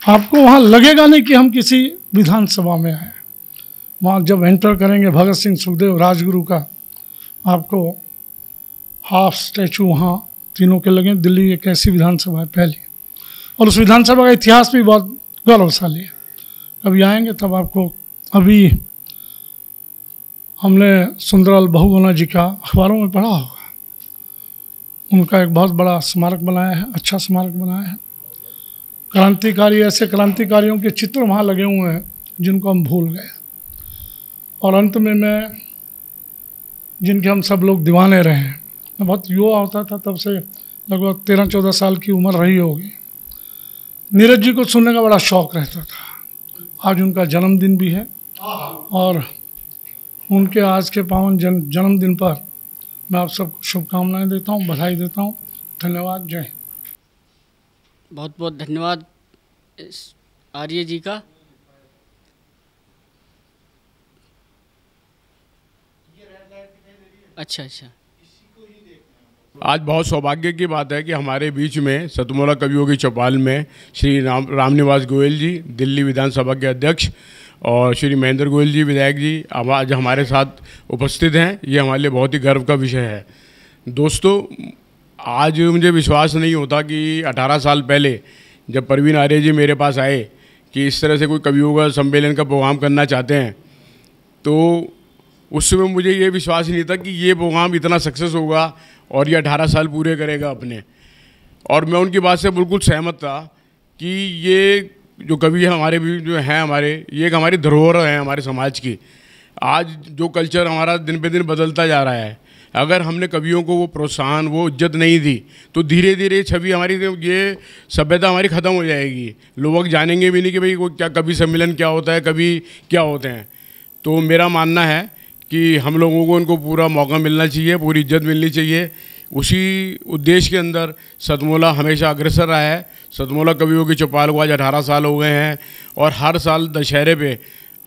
आपको वहाँ लगेगा नहीं कि हम किसी विधानसभा में आए। वहाँ जब एंटर करेंगे भगत सिंह सुखदेव राजगुरु का, आपको हाफ स्टैचू वहाँ तीनों के लगे। दिल्ली एक ऐसी विधानसभा है पहली, और उस विधानसभा का इतिहास भी बहुत गौरवशाली है। कभी आएंगे तब आपको। अभी हमने सुंदरलाल बहुगुणा जी का अखबारों में पढ़ा होगा, उनका एक बहुत बड़ा स्मारक बनाया है, अच्छा स्मारक बनाया है। क्रांतिकारी, ऐसे क्रांतिकारियों के चित्र वहाँ लगे हुए हैं जिनको हम भूल गए। और अंत में मैं, जिनके हम सब लोग दीवाने रहे हैं, मैं बहुत युवा होता था तब से, लगभग 13-14 साल की उम्र रही होगी। नीरज जी को सुनने का बड़ा शौक़ रहता था। आज उनका जन्मदिन भी है, और उनके आज के पावन जन्मदिन पर मैं आप सबको शुभकामनाएं देता हूँ, बधाई देता हूँ। धन्यवाद, जय हिंद। बहुत बहुत धन्यवाद आर्य जी का। अच्छा अच्छा, आज बहुत सौभाग्य की बात है कि हमारे बीच में सतमोला कवियों की चौपाल में श्री रामनिवास गोयल जी, दिल्ली विधानसभा के अध्यक्ष, और श्री महेंद्र गोयल जी विधायक जी आज हमारे साथ उपस्थित हैं। ये हमारे लिए बहुत ही गर्व का विषय है। दोस्तों, आज मुझे विश्वास नहीं होता कि 18 साल पहले जब प्रवीण आर्य जी मेरे पास आए कि इस तरह से कोई कवियों का सम्मेलन का प्रोग्राम करना चाहते हैं, तो उस समय मुझे ये विश्वास ही नहीं था कि ये प्रोग्राम इतना सक्सेस होगा और ये 18 साल पूरे करेगा अपने। और मैं उनकी बात से बिल्कुल सहमत था कि ये जो कवि है हमारे भी जो हैं हमारे, ये एक हमारी धरोहर है हमारे समाज की। आज जो कल्चर हमारा दिन पे दिन बदलता जा रहा है, अगर हमने कवियों को वो प्रोत्साहन, वो इज्जत नहीं दी, तो धीरे धीरे छवि हमारी, ये सभ्यता हमारी ख़त्म हो जाएगी। लोग जानेंगे भी नहीं कि भाई वो क्या कवि सम्मेलन क्या होता है, कवि क्या होते हैं। तो मेरा मानना है कि हम लोगों को उनको पूरा मौका मिलना चाहिए, पूरी इज्जत मिलनी चाहिए। उसी उद्देश्य के अंदर सतमोला हमेशा अग्रसर रहा है। सतमोला कवियों की चौपाल को आज 18 साल हो गए हैं, और हर साल दशहरे पे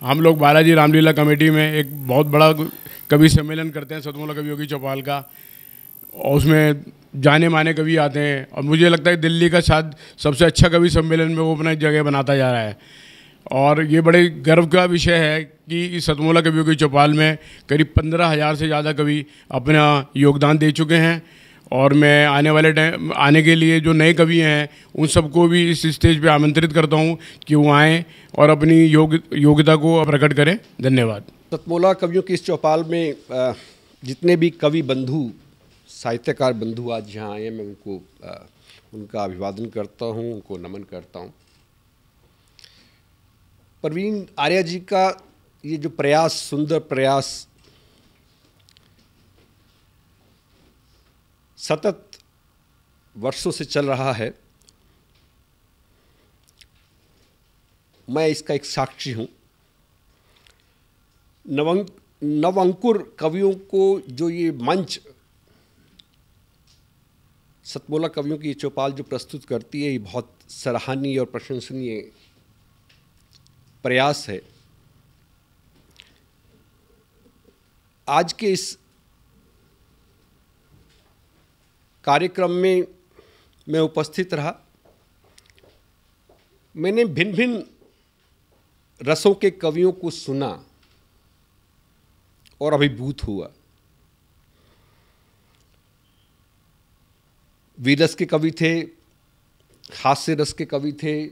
हम लोग बालाजी रामलीला कमेटी में एक बहुत बड़ा कवि सम्मेलन करते हैं सतमोला कवियों की चौपाल का, और उसमें जाने माने कवि आते हैं। और मुझे लगता है दिल्ली का शायद सबसे अच्छा कवि सम्मेलन में वो अपना जगह बनाता जा रहा है। और ये बड़े गर्व का विषय है कि इस सतमोला कवियों की चौपाल में करीब 15,000 से ज़्यादा कवि अपना योगदान दे चुके हैं। और मैं आने वाले टाइम, आने के लिए जो नए कवि हैं उन सबको भी इस स्टेज पे आमंत्रित करता हूं कि वो आएँ और अपनी योग्यता को प्रकट करें। धन्यवाद। सतमोला कवियों की इस चौपाल में जितने भी कवि बंधु, साहित्यकार बंधु आज यहाँ आए हैं, मैं उनको उनका अभिवादन करता हूँ, उनको नमन करता हूँ। प्रवीण आर्य जी का ये जो प्रयास, सुंदर प्रयास, सतत वर्षों से चल रहा है, मैं इसका एक साक्षी हूँ। नवअंकुर कवियों को जो ये मंच सतमोला कवियों की ये चौपाल जो प्रस्तुत करती है, ये बहुत सराहनीय और प्रशंसनीय प्रयास है। आज के इस कार्यक्रम में मैं उपस्थित रहा। मैंने भिन्न भिन्न रसों के कवियों को सुना और अभिभूत हुआ। वीर रस के कवि थे, हास्य रस के कवि थे,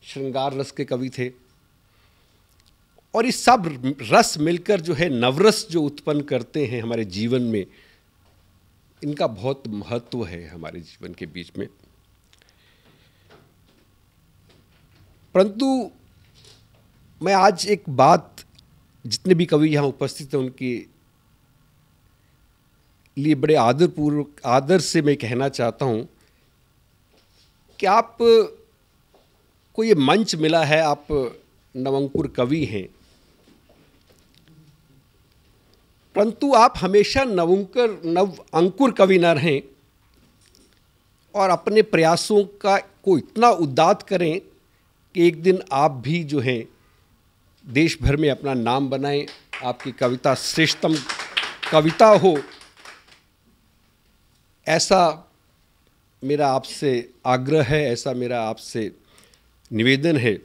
श्रृंगार रस के कवि थे, और ये सब रस मिलकर जो है नवरस जो उत्पन्न करते हैं हमारे जीवन में, इनका बहुत महत्व है हमारे जीवन के बीच में। परंतु मैं आज एक बात जितने भी कवि यहाँ उपस्थित हैं उनके लिए बड़े आदर से मैं कहना चाहता हूँ कि आप को ये मंच मिला है, आप नवअंकुर कवि हैं, परंतु आप हमेशा नवअंकुर कवि न रहें और अपने प्रयासों को इतना उद्दात करें कि एक दिन आप भी जो हैं देश भर में अपना नाम बनाएं, आपकी कविता श्रेष्ठतम कविता हो, ऐसा मेरा आपसे आग्रह है, ऐसा मेरा आपसे निवेदन है।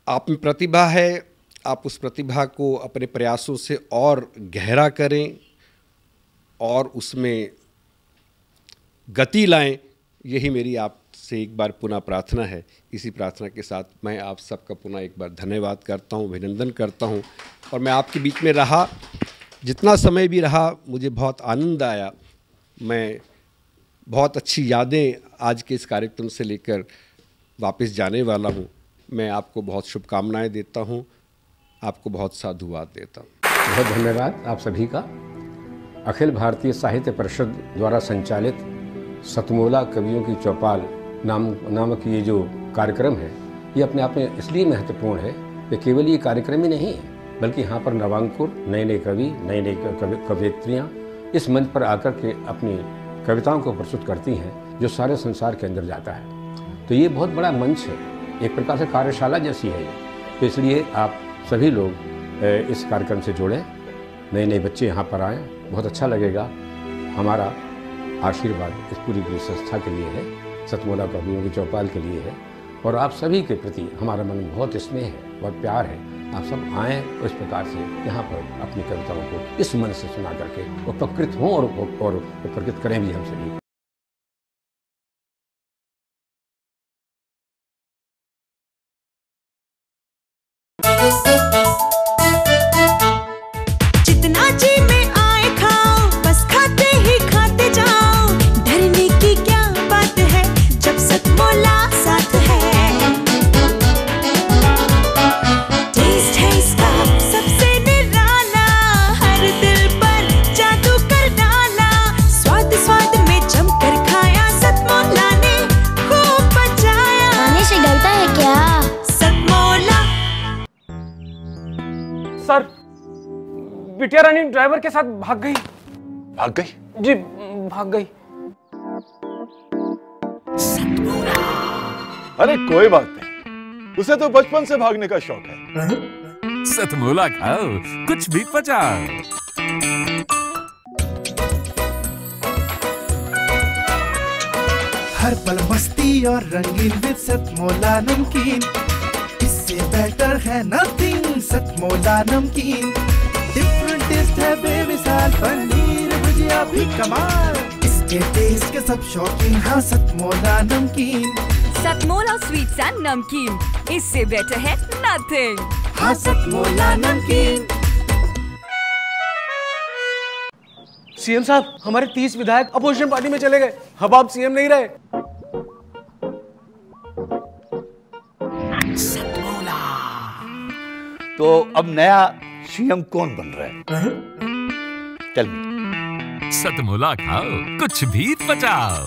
आप में प्रतिभा है, आप उस प्रतिभा को अपने प्रयासों से और गहरा करें और उसमें गति लाएं, यही मेरी आपसे एक बार पुनः प्रार्थना है। इसी प्रार्थना के साथ मैं आप सबका पुनः एक बार धन्यवाद करता हूं, अभिनंदन करता हूं। और मैं आपके बीच में रहा, जितना समय भी रहा, मुझे बहुत आनंद आया। मैं बहुत अच्छी यादें आज के इस कार्यक्रम से लेकर वापस जाने वाला हूं। मैं आपको बहुत शुभकामनाएं देता हूं, आपको बहुत साधुवाद देता हूं। बहुत धन्यवाद आप सभी का। अखिल भारतीय साहित्य परिषद द्वारा संचालित सतमोला कवियों की चौपाल नामक ये जो कार्यक्रम है, ये अपने आप में इसलिए महत्वपूर्ण है कि केवल ये कार्यक्रम ही नहीं है, बल्कि यहाँ पर नवांकुर, नए नए कवि, नए नए कवयित्रियाँ इस मंच पर आकर के अपनी कविताओं को प्रस्तुत करती हैं, जो सारे संसार के अंदर जाता है। तो ये बहुत बड़ा मंच है, एक प्रकार से कार्यशाला जैसी है ये। तो इसलिए आप सभी लोग इस कार्यक्रम से जुड़ें, नए नए बच्चे यहाँ पर आएँ, बहुत अच्छा लगेगा। हमारा आशीर्वाद इस पूरी संस्था के लिए है, सतमोला कवियों की चौपाल के लिए है, और आप सभी के प्रति हमारा मन बहुत स्नेह है, बहुत प्यार है। आप सब आएँ और इस प्रकार से यहाँ पर अपनी कविताओं को इस मन से सुना करके उपकृत हों और उपकृत करें भी हम सभी। जितना जी में आए खाओ, बस खाते ही खाते जाओ, डरने की क्या बात है जब सतमोला साथ है। टेस्ट है इसका सबसे निराला, हर दिल पर जादू कर डाला, स्वाद स्वाद में जमकर खाया, सतमोला ने खूब बचाया। खाने से गलता है क्या? सतमोला। सर, बिटिया रानी ड्राइवर के साथ भाग गई। भाग गई? जी, भाग गई। अरे कोई बात नहीं, उसे तो बचपन से भागने का शौक है। सतमोला खाओ, कुछ भी पचाओ। हर पल मस्ती और रंगीन विद सतमोला नमकीन, इससे बेटर है नथिंग। सतमोला नमकीन डिफरेंट टेस्ट है बेमिसाल, पनीर भुजिया भी कमाल, इसके टेस्ट के सब शौकीन। हाँ सतमोला नमकीन, सतमोला स्वीट्स एंड नमकीन, इससे बेटर है नथिंग। हाँ सतमोला नमकीन। सीएम साहब, हमारे 30 विधायक अपोजिशन पार्टी में चले गए। अब आप सीएम नहीं रहे। तो अब नया सीएम कौन बन रहा है? चल सतमोला खाओ, कुछ भी पचाओ।